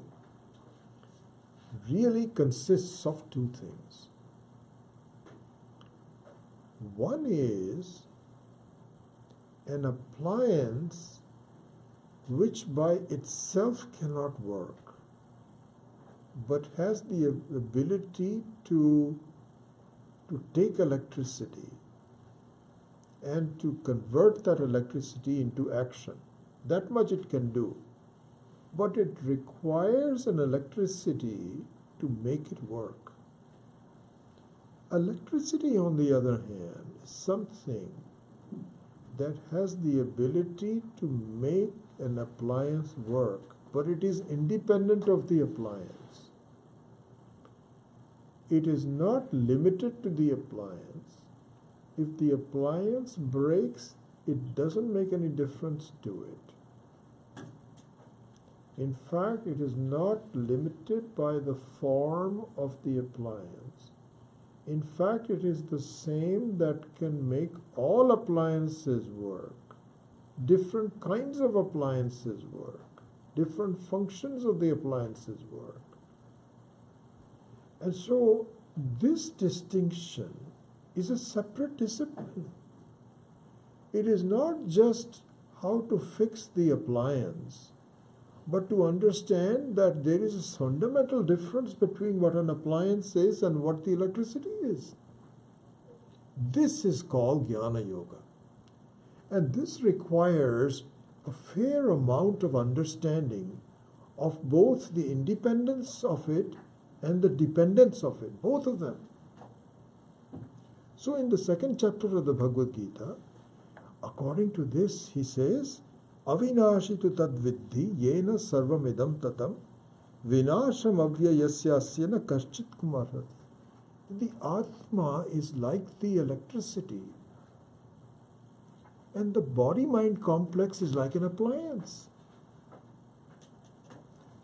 Really consists of two things. One is an appliance which by itself cannot work, but has the ability to take electricity and to convert that electricity into action. That much it can do. But it requires an electricity to make it work. Electricity, on the other hand, is something that has the ability to make an appliance work, but it is independent of the appliance. It is not limited to the appliance. If the appliance breaks, it doesn't make any difference to it. In fact, it is not limited by the form of the appliance. In fact, it is the same that can make all appliances work. Different kinds of appliances work. Different functions of the appliances work. And so this distinction is a separate discipline. It is not just how to fix the appliance, but to understand that there is a fundamental difference between what an appliance is and what the electricity is. This is called Jnana Yoga. And this requires a fair amount of understanding of both the independence of it and the dependence of it, both of them. So in the 2nd chapter of the Bhagavad Gita, according to this, he says, Avinashitu tadviddhi yena sarvamidam tatam vinasham avyayasya na kaschit kumarhat. The Atma is like the electricity, and the body-mind complex is like an appliance.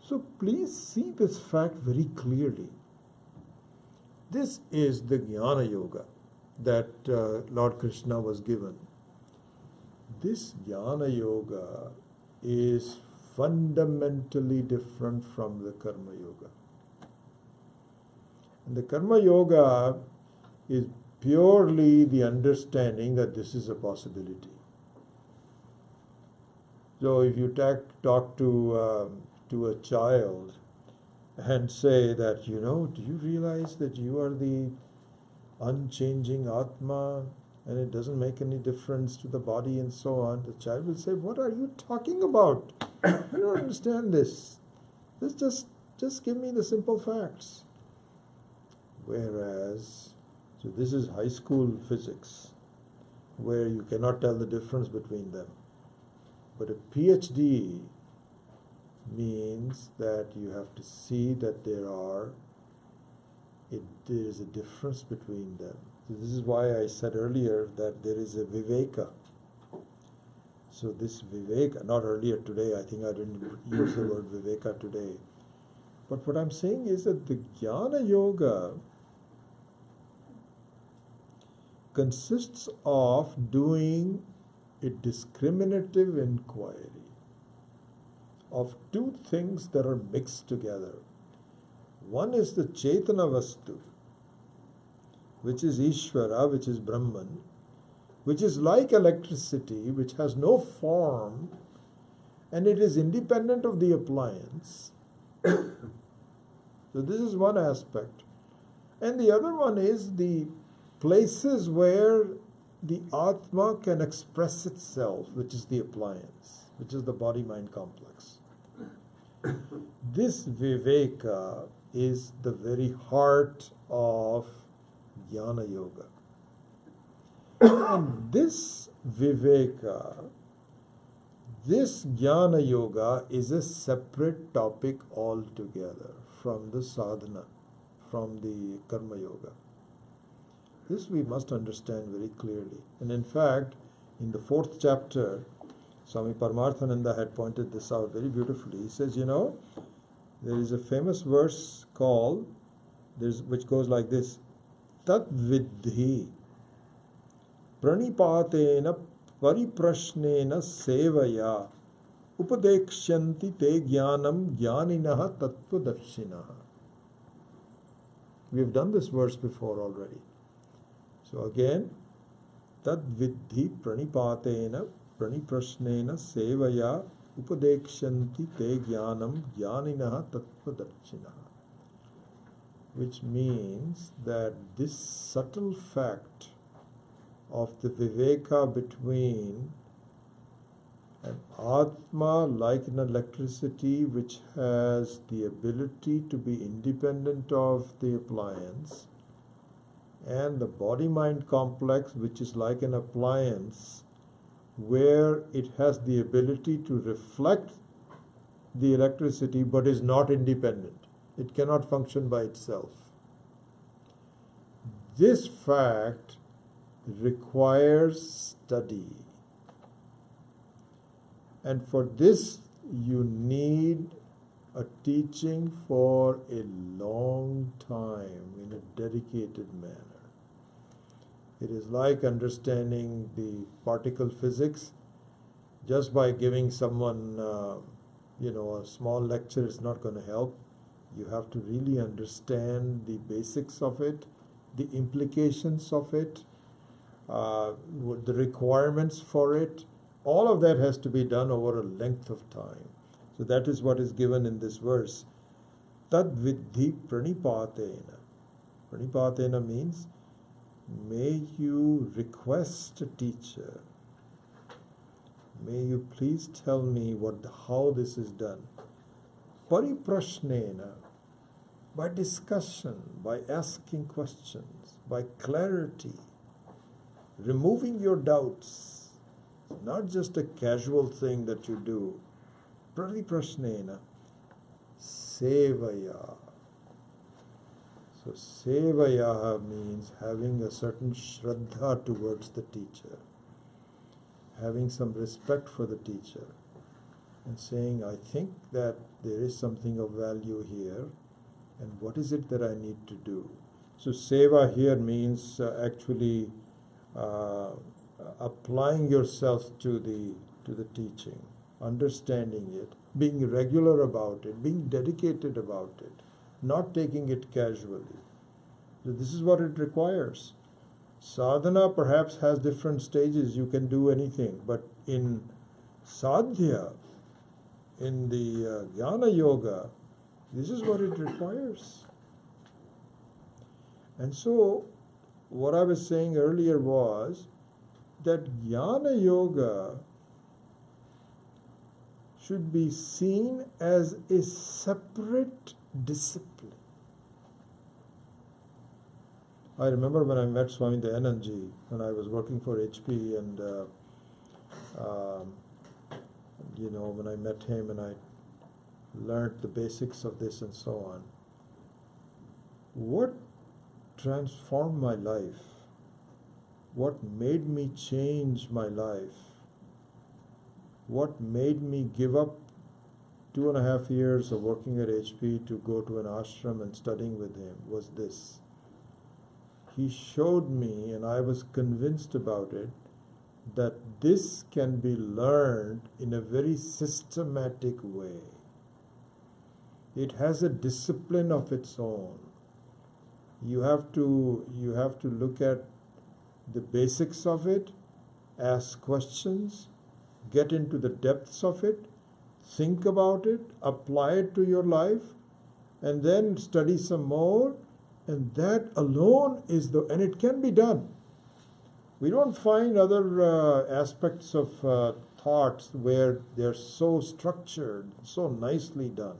So please see this fact very clearly. This is the Jnana Yoga that Lord Krishna was given. This Jnana Yoga is fundamentally different from the Karma Yoga. And the Karma Yoga is purely the understanding that this is a possibility. So if you talk to a child and say that, do you realize that you are the unchanging Atma and it doesn't make any difference to the body and so on, the child will say, what are you talking about? I don't understand this. Just give me the simple facts. Whereas, so this is high school physics, where you cannot tell the difference between them. But a PhD means that you have to see that there is a difference between them. So this is why I said earlier that there is a viveka. So this viveka, not earlier today, I think I didn't use the word viveka today. But what I'm saying is that the Jnana Yoga consists of doing a discriminative inquiry of two things that are mixed together. One is the Chetana Vastu, which is Ishvara, which is Brahman, which is like electricity, which has no form, and it is independent of the appliance. So this is one aspect. And the other one is the places where the Atma can express itself, which is the appliance, which is the body-mind complex. This Viveka is the very heart of Jnana Yoga. And this Viveka, this Jnana Yoga is a separate topic altogether from the sadhana, from the Karma Yoga. This we must understand very clearly. And in fact, in the 4th chapter, Swami Paramarthananda had pointed this out very beautifully. He says, there is a famous verse called, which goes like this, Tat Vidhi Pranipatena Pariprashnena Sevaya Upadekshanti Te Jnanam Jnaninaha Tattvadarshinaha. We have done this verse before already. So again, Tad Vidhi Pranipatena Praniprashnena Sevaya Upadekshanti Te Jnanam Jnaninaha Tattvadarshinaha. Which means that this subtle fact of the Viveka between an Atma like an electricity which has the ability to be independent of the appliance, and the body-mind complex which is like an appliance where it has the ability to reflect the electricity but is not independent. It cannot function by itself. This fact requires study. And for this, you need a teaching for a long time in a dedicated manner. It is like understanding the particle physics. Just by giving someone, a small lecture is not going to help. You have to really understand the basics of it, the implications of it, the requirements for it. All of that has to be done over a length of time. So that is what is given in this verse. Tad vidhi pranipatena. Pranipatena means, may you request a teacher. May you please tell me how this is done. Pariprashnena, by discussion, by asking questions, by clarity, removing your doubts. It's not just a casual thing that you do. Pariprashnena, sevaya. So sevaya means having a certain shraddha towards the teacher, having some respect for the teacher, and saying, I think that there is something of value here, and what is it that I need to do? So seva here means actually applying yourself to the teaching, understanding it, being regular about it, being dedicated about it, not taking it casually. So this is what it requires. Sadhana perhaps has different stages. You can do anything, but in sadhya, in the Jnana Yoga, this is what it requires. And so, what I was saying earlier was that Jnana Yoga should be seen as a separate discipline. I remember when I met Swami Dayanandji, when I was working for HP, and um, when I met him and I learned the basics of this and so on. What transformed my life? What made me change my life? What made me give up 2.5 years of working at HP to go to an ashram and studying with him was this. He showed me, and I was convinced about it, that this can be learned in a very systematic way. It has a discipline of its own. You have to look at the basics of it, ask questions, get into the depths of it, think about it, apply it to your life, and then study some more, and that alone is and it can be done. We don't find other aspects of thoughts where they're so structured, so nicely done.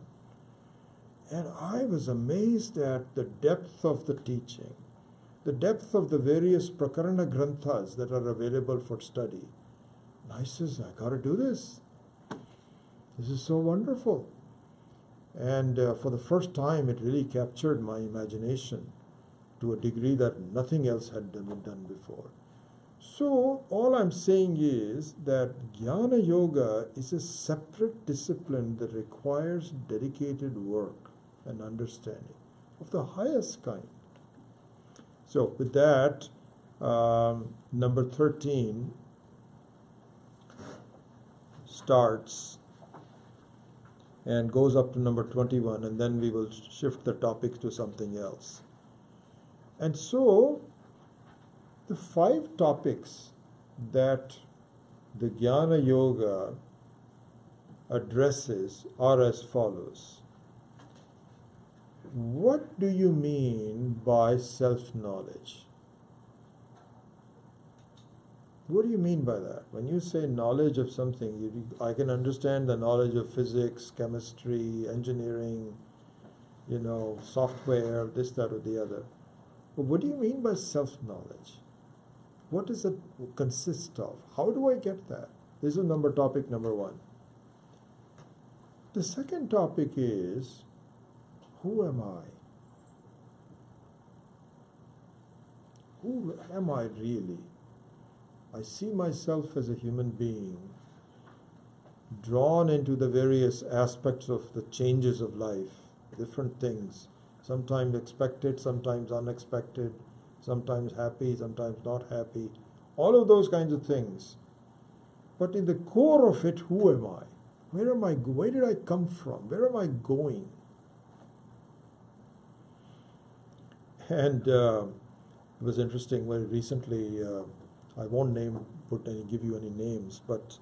And I was amazed at the depth of the teaching, the depth of the various prakarana granthas that are available for study. And I says, I got to do this. This is so wonderful. And for the first time, it really captured my imagination to a degree that nothing else had been done before. So all I'm saying is that Jnana Yoga is a separate discipline that requires dedicated work and understanding of the highest kind. So with that, number 13 starts and goes up to number 21, and then we will shift the topic to something else. And so the 5 topics that the Jnana Yoga addresses are as follows. What do you mean by self-knowledge? What do you mean by that? When you say knowledge of something, I can understand the knowledge of physics, chemistry, engineering, software, this, that, or the other. But what do you mean by self-knowledge? What does it consist of? How do I get that? This is topic number 1. The second topic is, who am I? Who am I really? I see myself as a human being, drawn into the various aspects of the changes of life, different things, sometimes expected, sometimes unexpected, sometimes happy, sometimes not happy, all of those kinds of things. But in the core of it, who am I? Where did I come from? Where am I going? And it was interesting, very recently, I won't give you any names, but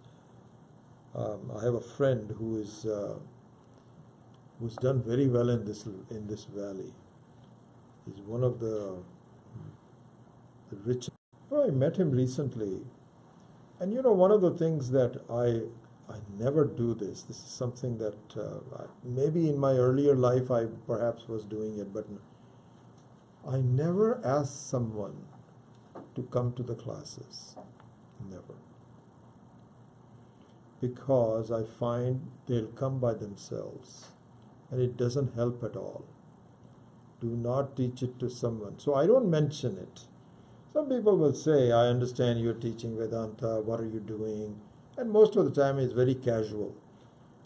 I have a friend who's done very well in this valley. He's one of the richest. I met him recently, and one of the things that I never do this. This is something that maybe in my earlier life I perhaps was doing it, but I never ask someone to come to the classes. Never. Because I find they'll come by themselves, and it doesn't help at all. Do not teach it to someone. So I don't mention it. Some people will say, I understand you're teaching Vedanta, what are you doing? And most of the time it's very casual.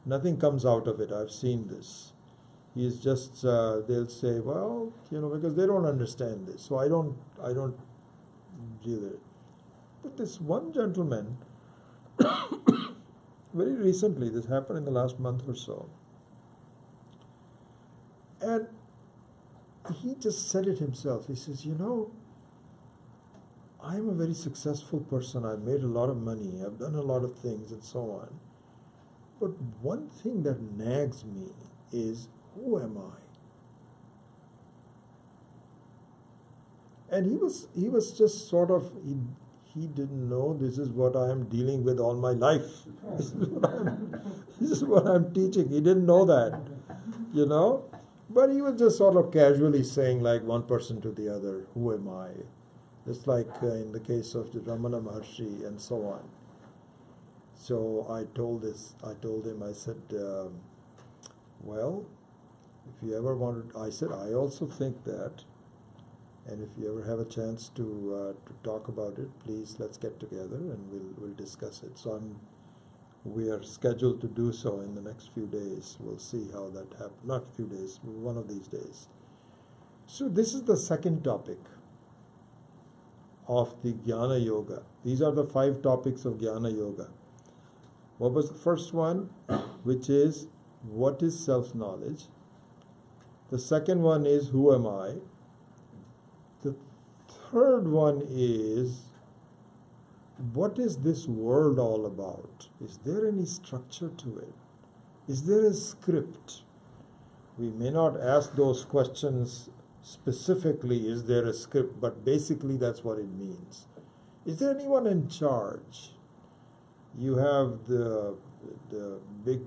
Nothing comes out of it. I've seen this. He's just, they'll say, well, because they don't understand this. So I don't deal with it. But this one gentleman, very recently, this happened in the last month or so, and he just said it himself. He says, I'm a very successful person. I've made a lot of money. I've done a lot of things and so on. But one thing that nags me is, who am I? And he was just sort of, he didn't know this is what I am dealing with all my life. This is what I'm teaching. He didn't know that, But he was just sort of casually saying, like one person to the other, who am I? Just like in the case of the Ramana Maharshi and so on. So I told him, I said, well, if you ever wanted, I said, I also think that, and if you ever have a chance to talk about it, please let's get together and we'll discuss it. So we are scheduled to do so in the next few days. We'll see how that happens. Not few days, one of these days. So this is the second topic of the Jnana Yoga. These are the 5 topics of Jnana Yoga. What was the first one? Which is, what is self-knowledge? The second one is, who am I? The third one is, what is this world all about? Is there any structure to it? Is there a script? We may not ask those questions specifically, is there a script, but basically that's what it means. Is there anyone in charge? You have the big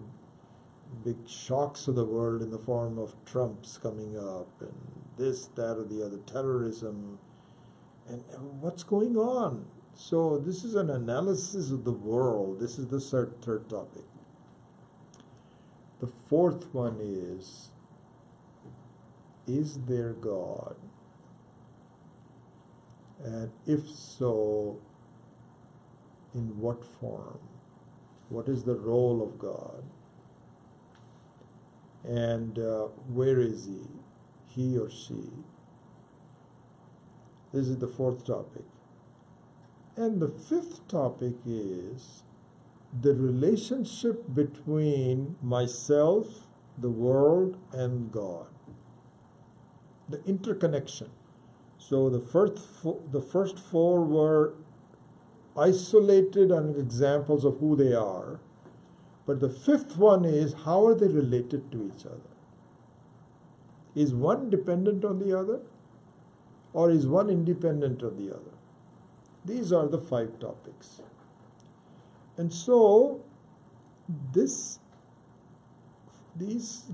shocks of the world in the form of Trumps coming up and this, that, or the other, terrorism, and what's going on. So this is an analysis of the world. This is the third topic. The fourth one is there God? And if so, in what form? What is the role of God? And where is he or she? This is the fourth topic. And the fifth topic is the relationship between myself, the world, and God. The interconnection. So the first 4 were isolated and examples of who they are. But the fifth one is, how are they related to each other? Is one dependent on the other? Or is one independent of the other? These are the 5 topics. And so, these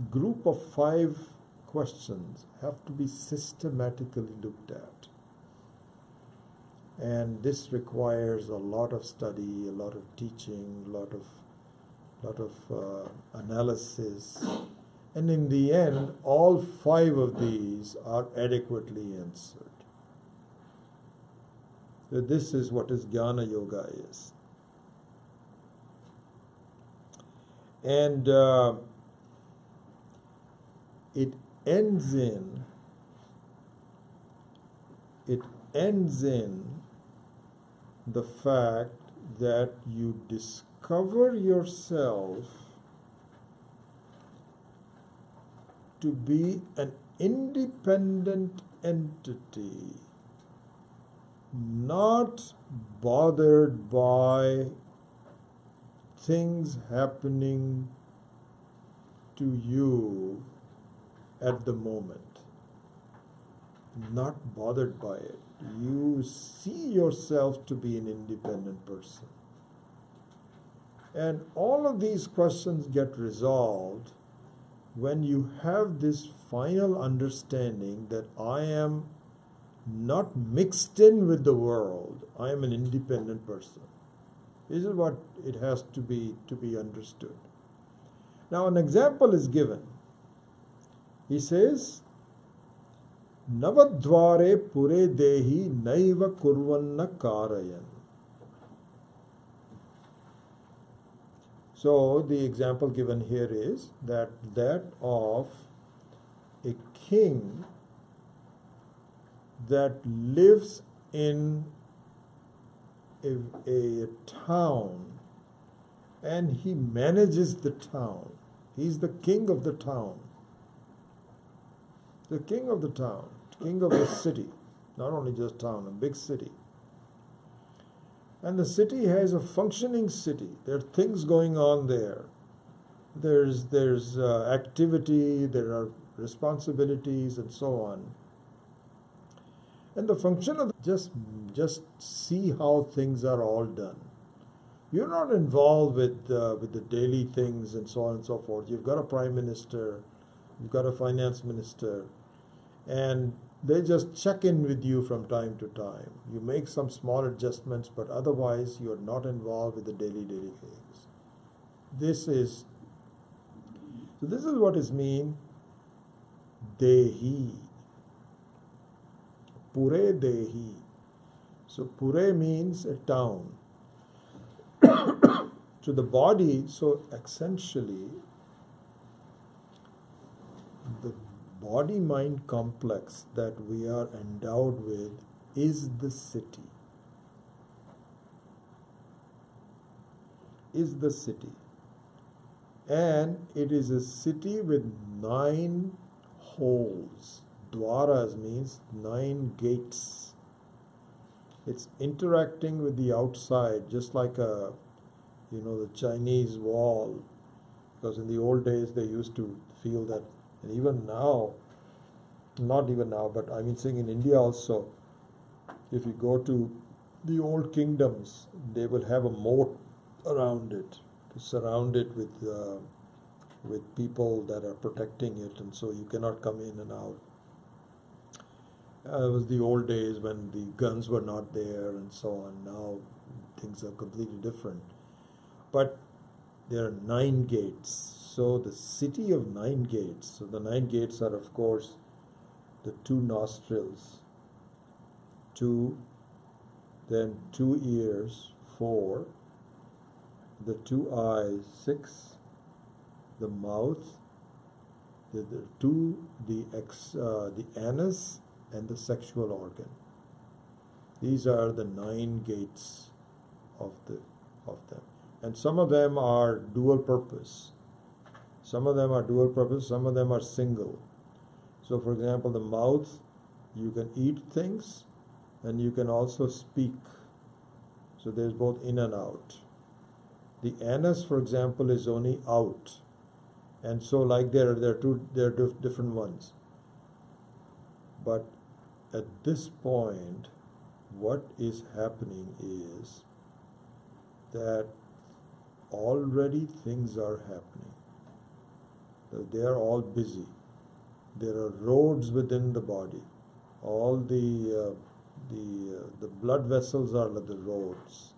group of 5 questions have to be systematically looked at. And this requires a lot of study, a lot of teaching, a lot of analysis. And in the end, all 5 of these are adequately answered. So this is what is Jnana Yoga is. And it ends in the fact that you discover yourself to be an independent entity, not bothered by things happening to you at the moment. Not bothered by it. You see yourself to be an independent person. And all of these questions get resolved when you have this final understanding that I am not mixed in with the world. I am an independent person. This is what it has to be understood. Now an example is given. He says, Navadvare pure dehi naiva kurvanna karayan. So the example given here is that of a king that lives in a town and he manages the town. He's the king of the town. The king of the town, king of the city, not only just town, a big city. And the city has a functioning city. There are things going on there. There's activity, there are responsibilities, and so on. And the function of just see how things are all done. You're not involved with the daily things and so on and so forth. You've got a prime minister, you've got a finance minister, and they just check in with you from time to time. You make some small adjustments, but otherwise you're not involved with the daily things. This is what is mean Dehi. Pure Dehi. So Pure means a town. To the body, so essentially the body-mind complex that we are endowed with is the city. Is the city. And it is a city with 9 holes. Dwaras means 9 gates. It's interacting with the outside, just like the Chinese wall. Because in the old days they used to feel that, and even now, not even now, but I mean saying in India also, if you go to the old kingdoms, they will have a moat around it to surround it with people that are protecting it, and so you cannot come in and out. It was the old days when the guns were not there and so on. Now things are completely different. But there are 9 gates. So the city of 9 gates. So the 9 gates are, of course, the 2 nostrils, 2, then 2 ears, 4, the 2 eyes, 6, the mouth, the anus, and the sexual organ. These are the 9 gates of them. And some of them are dual purpose. Some of them are single. So for example, the mouth, you can eat things and you can also speak. So there's both in and out. The anus, for example, is only out. And so like there are different ones. But at this point, what is happening is that already things are happening. They are all busy. There are roads within the body. All the blood vessels are like the roads.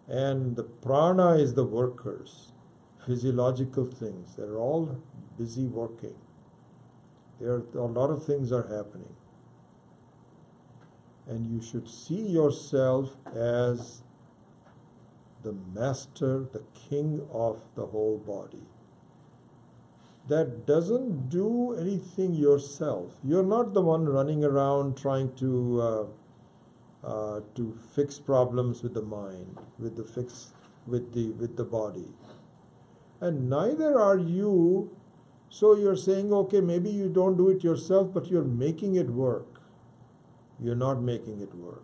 And the prana is the workers, physiological things. They're all busy working. There are a lot of things are happening. And you should see yourself as the master, the king of the whole body. That doesn't do anything yourself. You're not the one running around trying to fix problems with the mind, with the body. And neither are you. So you're saying, okay, maybe you don't do it yourself, but you're making it work. You're not making it work.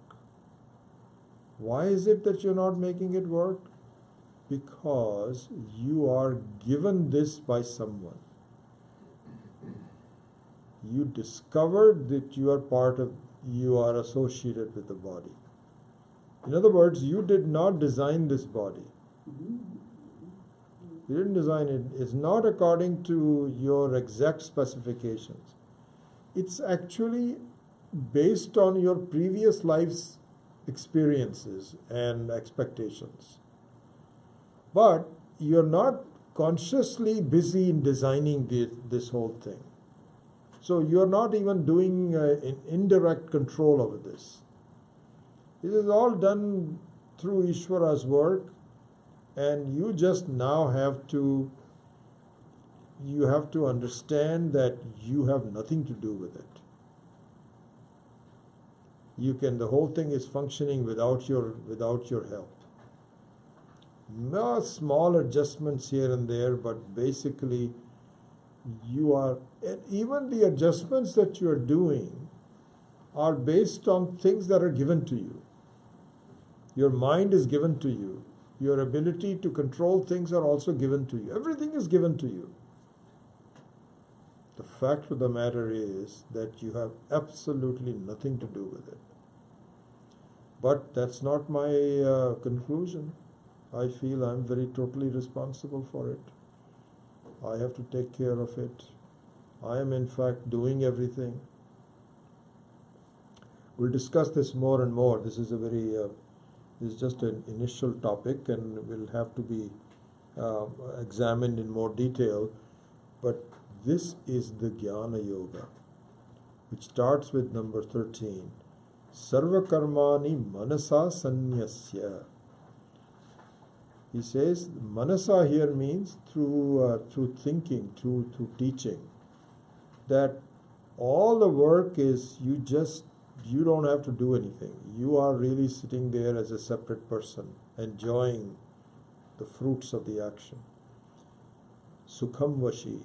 Why is it that you're not making it work? Because you are given this by someone. You discovered that you are associated with the body. In other words, you did not design this body. You didn't design it. It's not according to your exact specifications. It's actually based on your previous life's experiences and expectations. But you're not consciously busy in designing this whole thing. So you're not even doing an indirect control over this. It is all done through Ishvara's work, and you just now have to understand that you have nothing to do with it. The whole thing is functioning without your help. No small adjustments here and there, but basically even the adjustments that you are doing are based on things that are given to you. Your mind is given to you. Your ability to control things are also given to you. Everything is given to you. The fact of the matter is that you have absolutely nothing to do with it. But that's not my conclusion. I feel I'm very totally responsible for it. I have to take care of it. I am in fact doing everything. We'll discuss this more and more. This is a very, this is just an initial topic and will have to be examined in more detail. But this is the Jnana Yoga, which starts with number 13. Sarva karmani manasa sanyasya. He says manasa here means through thinking, through teaching, that all the work is you don't have to do anything. You are really sitting there as a separate person, enjoying the fruits of the action. Sukham vashi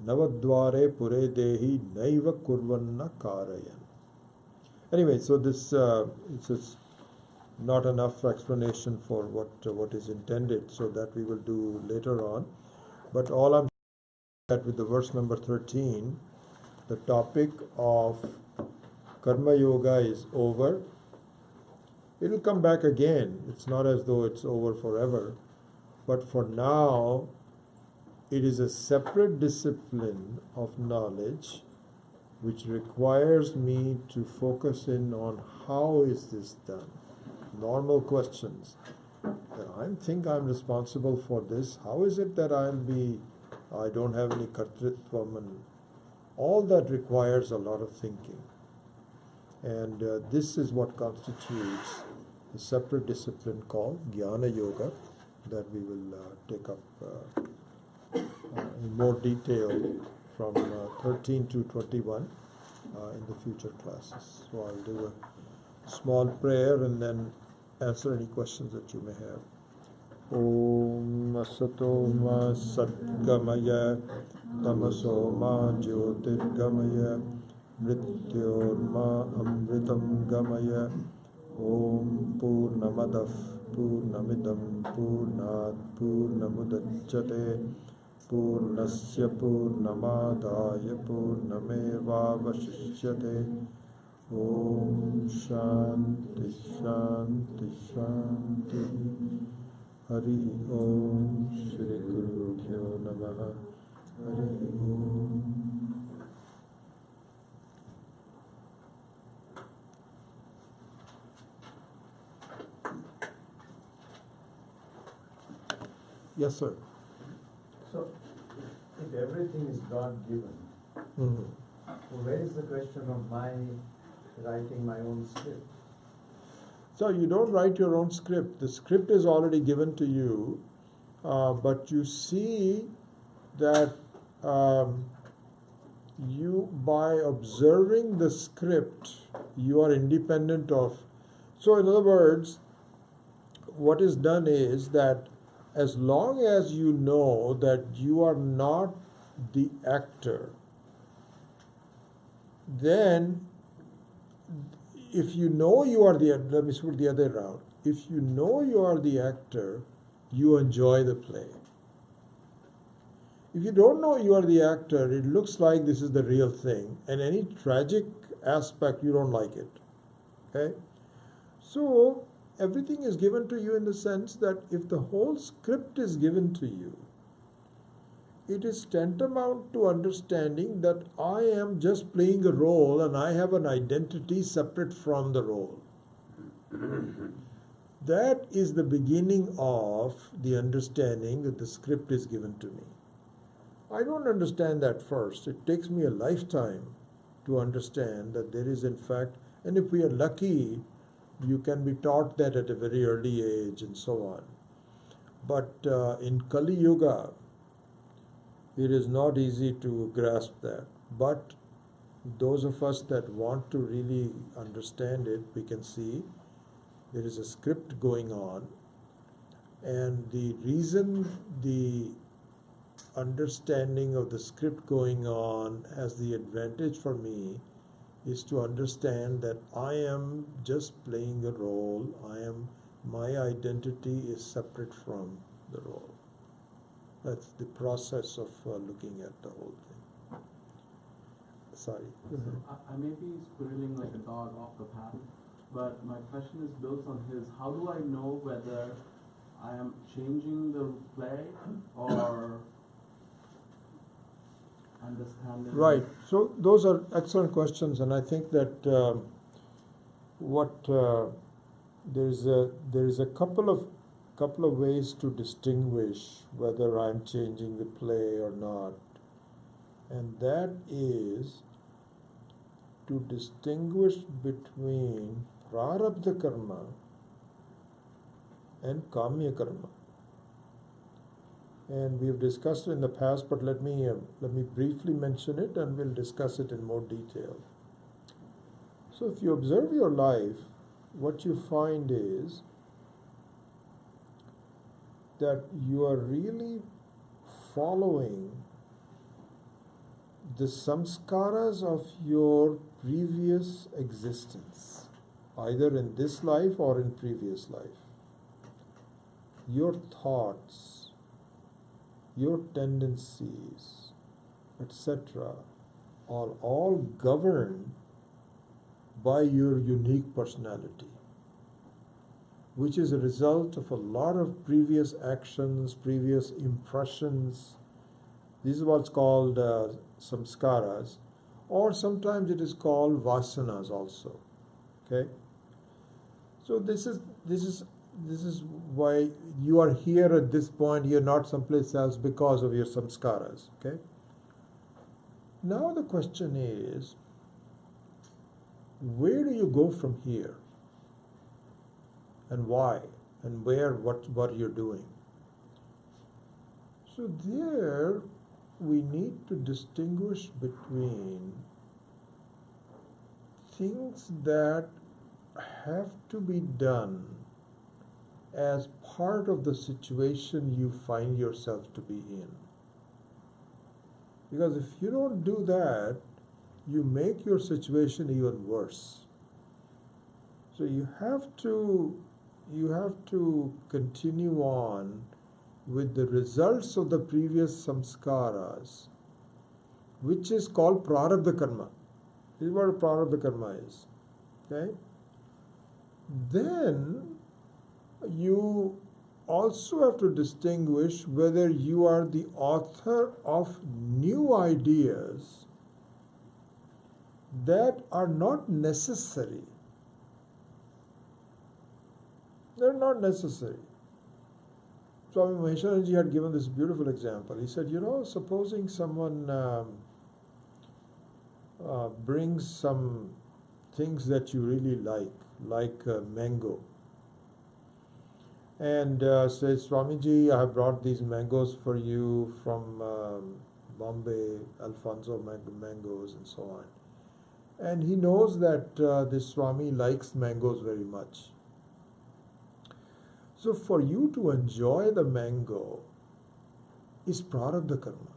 navadvare pure dehi naiva kurvanna karayan. Anyway, so this it's not enough explanation for what is intended, so that we will do later on. But all I'm saying that with the verse number 13, the topic of Karma Yoga is over. It will come back again. It's not as though it's over forever. But for now, it is a separate discipline of knowledge which requires me to focus in on how is this done. Normal questions. I think I'm responsible for this. How is it that I don't have any kartritvam, and all that requires a lot of thinking. And this is what constitutes a separate discipline called Jnana Yoga that we will take up in more detail from 13 to 21 in the future classes. So I'll do a small prayer and then answer any questions that you may have. Om Asato Ma Satgamaya Tamaso Ma Jyotirgamaya Mrityorma Amritam Gamaya. Om Purnamadav Purnamidam Purnat Purnamudachyate Purnasya Purnamadaya Purnameva Vashishyate. Om Shanti Shanti Shanti. Hari Om Shri Guru Bhyo Namaha. Hari Om. Yes, sir. So, if everything is God-given, where is the question of my writing my own script? So you don't write your own script. The script is already given to you, but you see that you, by observing the script, you are independent of. So in other words, what is done is that as long as you know that you are not the actor, then if you know you are let me put the other route. If you know you are the actor, you enjoy the play. If you don't know you are the actor, it looks like this is the real thing, and any tragic aspect, you don't like it. Okay? So everything is given to you in the sense that if the whole script is given to you, it is tantamount to understanding that I am just playing a role and I have an identity separate from the role. That is the beginning of the understanding that the script is given to me. I don't understand that first. It takes me a lifetime to understand that there is, in fact, and if we are lucky, you can be taught that at a very early age and so on. But in Kali Yuga, it is not easy to grasp that. But those of us that want to really understand it, we can see there is a script going on. And the reason the understanding of the script going on has the advantage for me is to understand that I am just playing a role. My identity is separate from the role. That's the process of looking at the whole thing. Sorry. I may be squirreling like a dog off the path, but my question is built on his. How do I know whether I am changing the play or understanding? Right. So those are excellent questions, and I think that what there is a couple of ways to distinguish whether I'm changing the play or not, and that is to distinguish between prarabdha karma and kamya karma. And we've discussed it in the past, but let me briefly mention it, and we'll discuss it in more detail. So if you observe your life, what you find is that you are really following the samskaras of your previous existence, either in this life or in previous life. Your thoughts, your tendencies, etc., are all governed by your unique personality, which is a result of a lot of previous actions, previous impressions. This is what's called samskaras, or sometimes it is called vasanas also. Okay, so this is why you are here at this point. You're not someplace else because of your samskaras. Okay. Now the question is, where do you go from here, and why, and where, what you're doing? So there we need to distinguish between things that have to be done as part of the situation you find yourself to be in. Because if you don't do that, you make your situation even worse. So you have to continue on with the results of the previous samskaras, which is called prarabdha karma. This is what a prarabdha karma is. Okay? Then you also have to distinguish whether you are the author of new ideas that are not necessary. They're not necessary. Swami Maheswaranji had given this beautiful example. He said, supposing someone brings some things that you really like mango, and says, Swamiji, I have brought these mangoes for you from Bombay, Alfonso mangoes, and so on. And he knows that this Swami likes mangoes very much. So for you to enjoy the mango is prarabdha karma,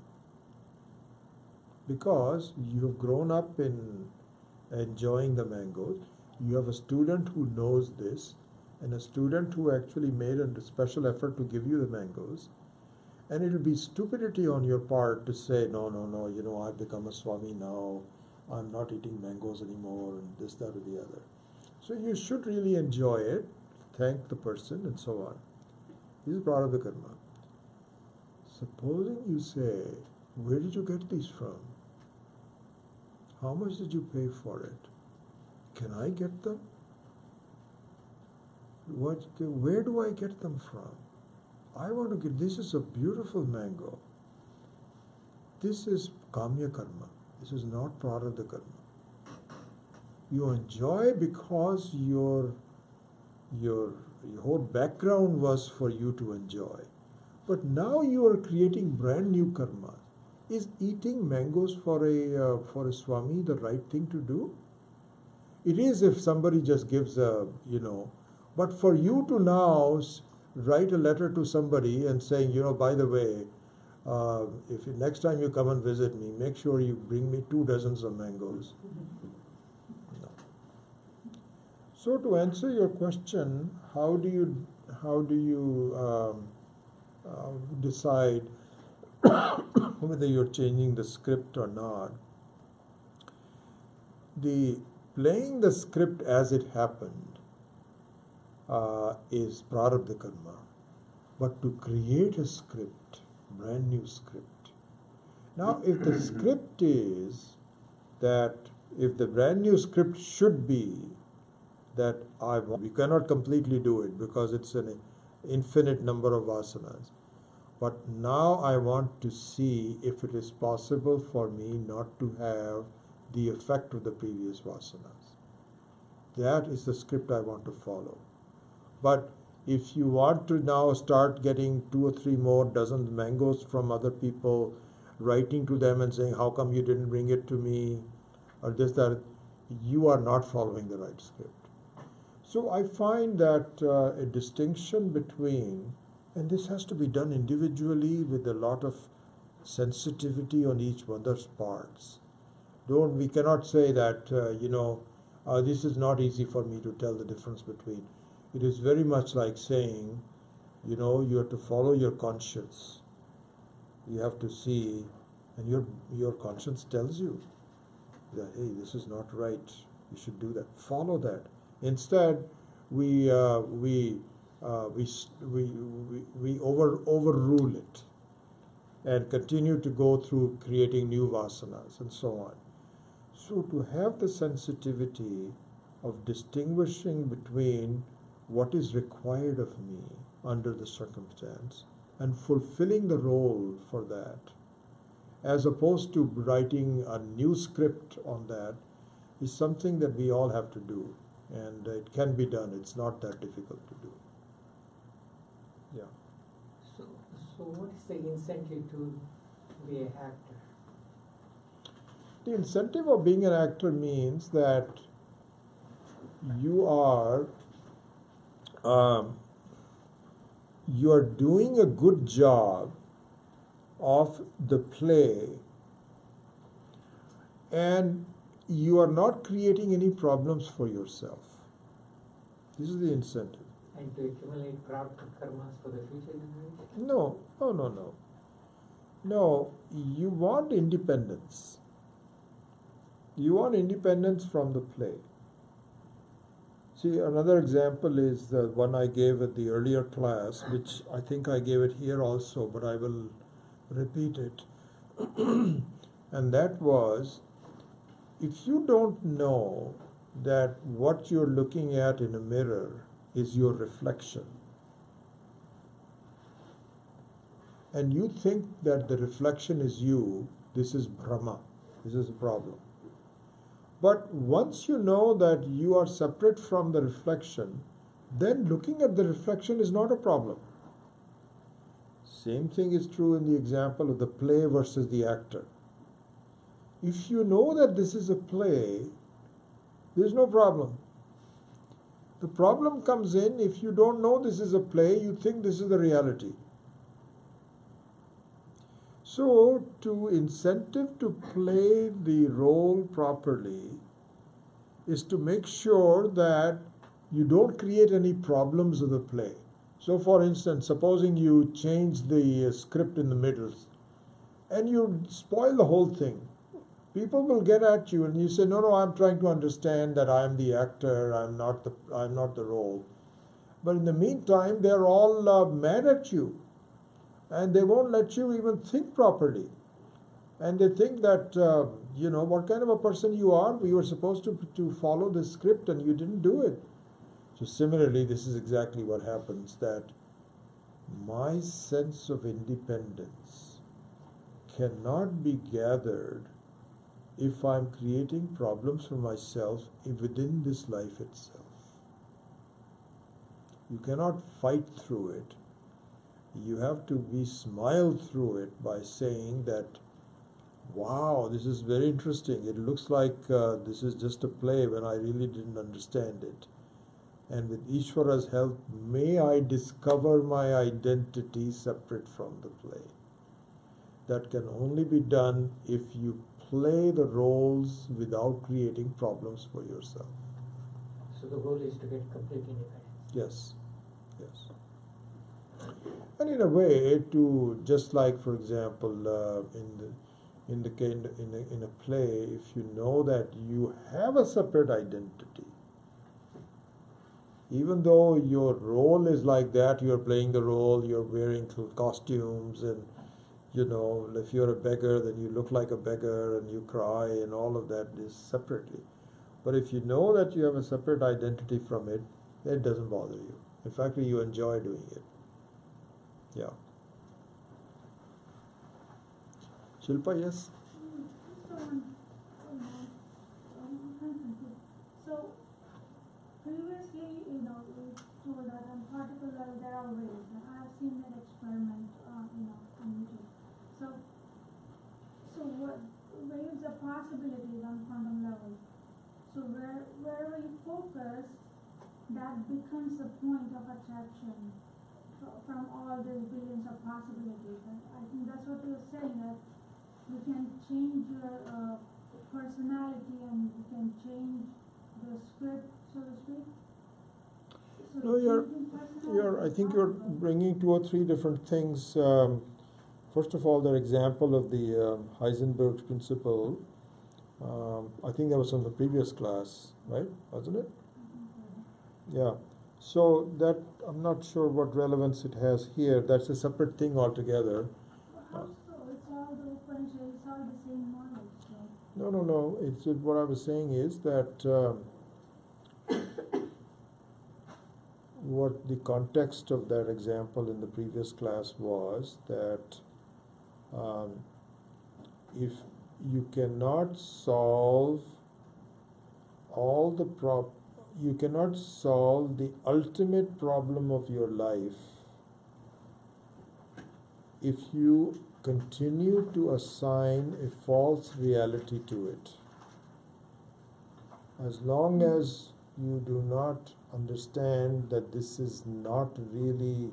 because you have grown up in enjoying the mangoes. You have a student who knows this, and a student who actually made a special effort to give you the mangoes. And it will be stupidity on your part to say, no, I've become a Swami now, I'm not eating mangoes anymore, and this, that, or the other. So you should really enjoy it, thank the person, and so on. This is prarabdha karma. Supposing you say, where did you get these from? How much did you pay for it? Can I get them? Where do I get them from? I want to get, this is a beautiful mango. This is kamya karma. This is not prarabdha karma. You enjoy because your whole background was for you to enjoy. But now you are creating brand new karma. Is eating mangoes for a Swami the right thing to do? It is if somebody just gives but for you to now write a letter to somebody and saying, by the way, if next time you come and visit me, make sure you bring me 2 dozens of mangoes. No. So to answer your question, how do you decide whether you're changing the script or not? Playing the script as it happened is prarabdha karma. But to create a script, brand new script. Now, if the script is that, if the brand new script should be that we cannot completely do it because it's an infinite number of vasanas. But now I want to see if it is possible for me not to have the effect of the previous vasanas. That is the script I want to follow. But if you want to now start getting 2 or 3 more dozen mangoes from other people, writing to them and saying, how come you didn't bring it to me, or this, that, you are not following the right script. So I find that a distinction between, and this has to be done individually with a lot of sensitivity on each other's parts. We cannot say that, this is not easy for me to tell the difference between. It is very much like saying, you have to follow your conscience. You have to see, and your conscience tells you that, hey, this is not right. You should do that. Follow that. Instead, we overrule it and continue to go through creating new vasanas and so on. So to have the sensitivity of distinguishing between what is required of me under the circumstance and fulfilling the role for that, as opposed to writing a new script on that, is something that we all have to do. And it can be done. It's not that difficult to do. Yeah. So what is the incentive to be an actor? The incentive of being an actor means that you are doing a good job of the play, and you are not creating any problems for yourself. This is the incentive. And to accumulate prarabdha karmas for the future generation? No. No, you want independence. You want independence from the play. See, another example is the one I gave at the earlier class, which I think I gave it here also, but I will repeat it. And that was, if you don't know that what you're looking at in a mirror is your reflection, and you think that the reflection is you, this is Brahma. This is a problem. But once you know that you are separate from the reflection, then looking at the reflection is not a problem. Same thing is true in the example of the play versus the actor. If you know that this is a play, there's no problem. The problem comes in if you don't know this is a play, you think this is the reality. So, to incentive to play the role properly is to make sure that you don't create any problems of the play. So, for instance, supposing you change the script in the middle and you spoil the whole thing. People will get at you and you say, no, I'm trying to understand that I am the actor, I'm not the role. But in the meantime, they're all mad at you. And they won't let you even think properly. And they think that, what kind of a person you are. We were supposed to follow the script and you didn't do it. So similarly, this is exactly what happens, that my sense of independence cannot be gathered if I'm creating problems for myself within this life itself. You cannot fight through it. You have to be smiled through it by saying that, wow, this is very interesting. It looks like this is just a play when I really didn't understand it. And with Ishvara's help, may I discover my identity separate from the play. That can only be done if you play the roles without creating problems for yourself. So the goal is to get complete independence. Yes. And in a way, to just like, for example, in a play, if you know that you have a separate identity, even though your role is like that, you're playing the role, you're wearing costumes, and You know, if you're a beggar, then you look like a beggar and you cry, and all of that is separately. But if you know that you have a separate identity from it, it doesn't bother you. In fact, you enjoy doing it. Yeah. Shilpa, yes? So previously, we told that on particle level there are waves. And I have seen that experiment, on YouTube. So what waves are possibilities on quantum level. So wherever you focus, that becomes the point of attraction from all these billions of possibilities. And I think that's what you're saying, that you can change your personality and you can change the script, so to speak. So No, changing personality I is think you're possible. bringing two or three different things. First of all, the example of the Heisenberg's principle. I think that was from the previous class, right? Wasn't it? Yeah. So that, I'm not sure what relevance it has here. That's a separate thing altogether. How so? It's all the Upanishad, it's all the same knowledge. So. No. It's what I was saying is that what the context of that example in the previous class was that if you cannot solve all the you cannot solve the ultimate problem of your life if you continue to assign a false reality to it. As long as you do not understand that this is not really,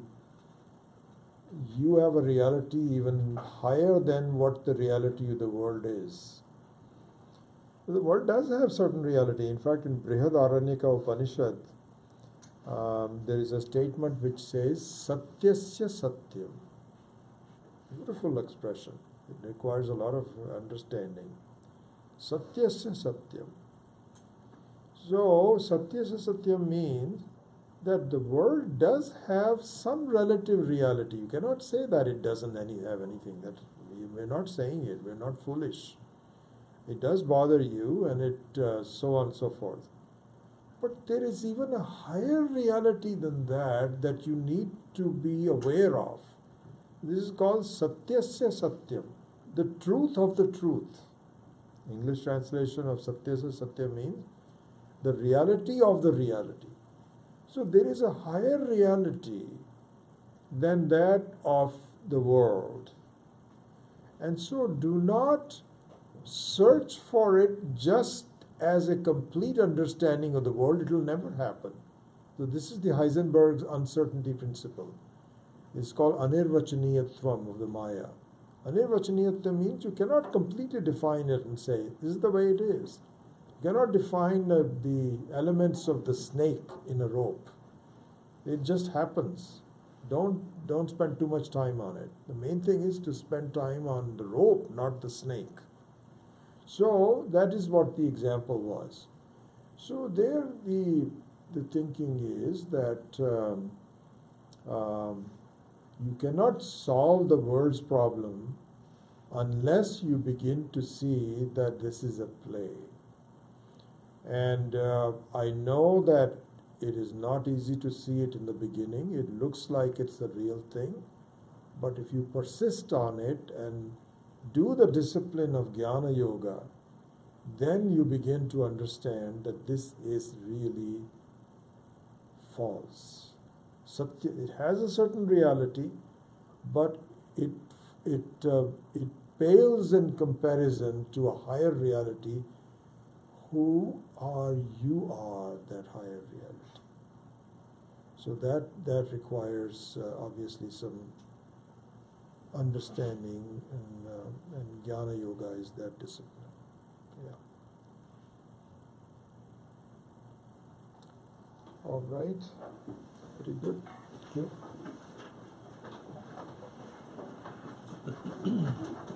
you have a reality even higher than what the reality of the world is. The world does have certain reality. In fact, in Brihadaranyaka Upanishad, there is a statement which says, Satyasya Satyam. Beautiful expression. It requires a lot of understanding. Satyasya Satyam. So, Satyasya Satyam means that the world does have some relative reality. You cannot say that it doesn't have anything. That we're not saying it. We're not foolish. It does bother you, and it so on and so forth. But there is even a higher reality than that you need to be aware of. This is called Satyasya Satyam, the truth of the truth. English translation of Satyasya Satyam means the reality of the reality. So there is a higher reality than that of the world. And so do not search for it just as a complete understanding of the world. It will never happen. So this is the Heisenberg's uncertainty principle. It's called anirvachaniyatvam of the Maya. Anirvachaniyatvam means you cannot completely define it and say, this is the way it is. You cannot define the elements of the snake in a rope. It just happens. Don't spend too much time on it. The main thing is to spend time on the rope, not the snake. So that is what the example was. So there the thinking is that you cannot solve the world's problem unless you begin to see that this is a play. And I know that it is not easy to see it in the beginning. It looks like it's the real thing. But if you persist on it and do the discipline of Jnana Yoga, then you begin to understand that this is really false. Satya, it has a certain reality, but it pales in comparison to a higher reality. Who are you are that higher reality? So that requires obviously some understanding, and Jnana Yoga is that discipline. Yeah. All right. Pretty good. Thank you.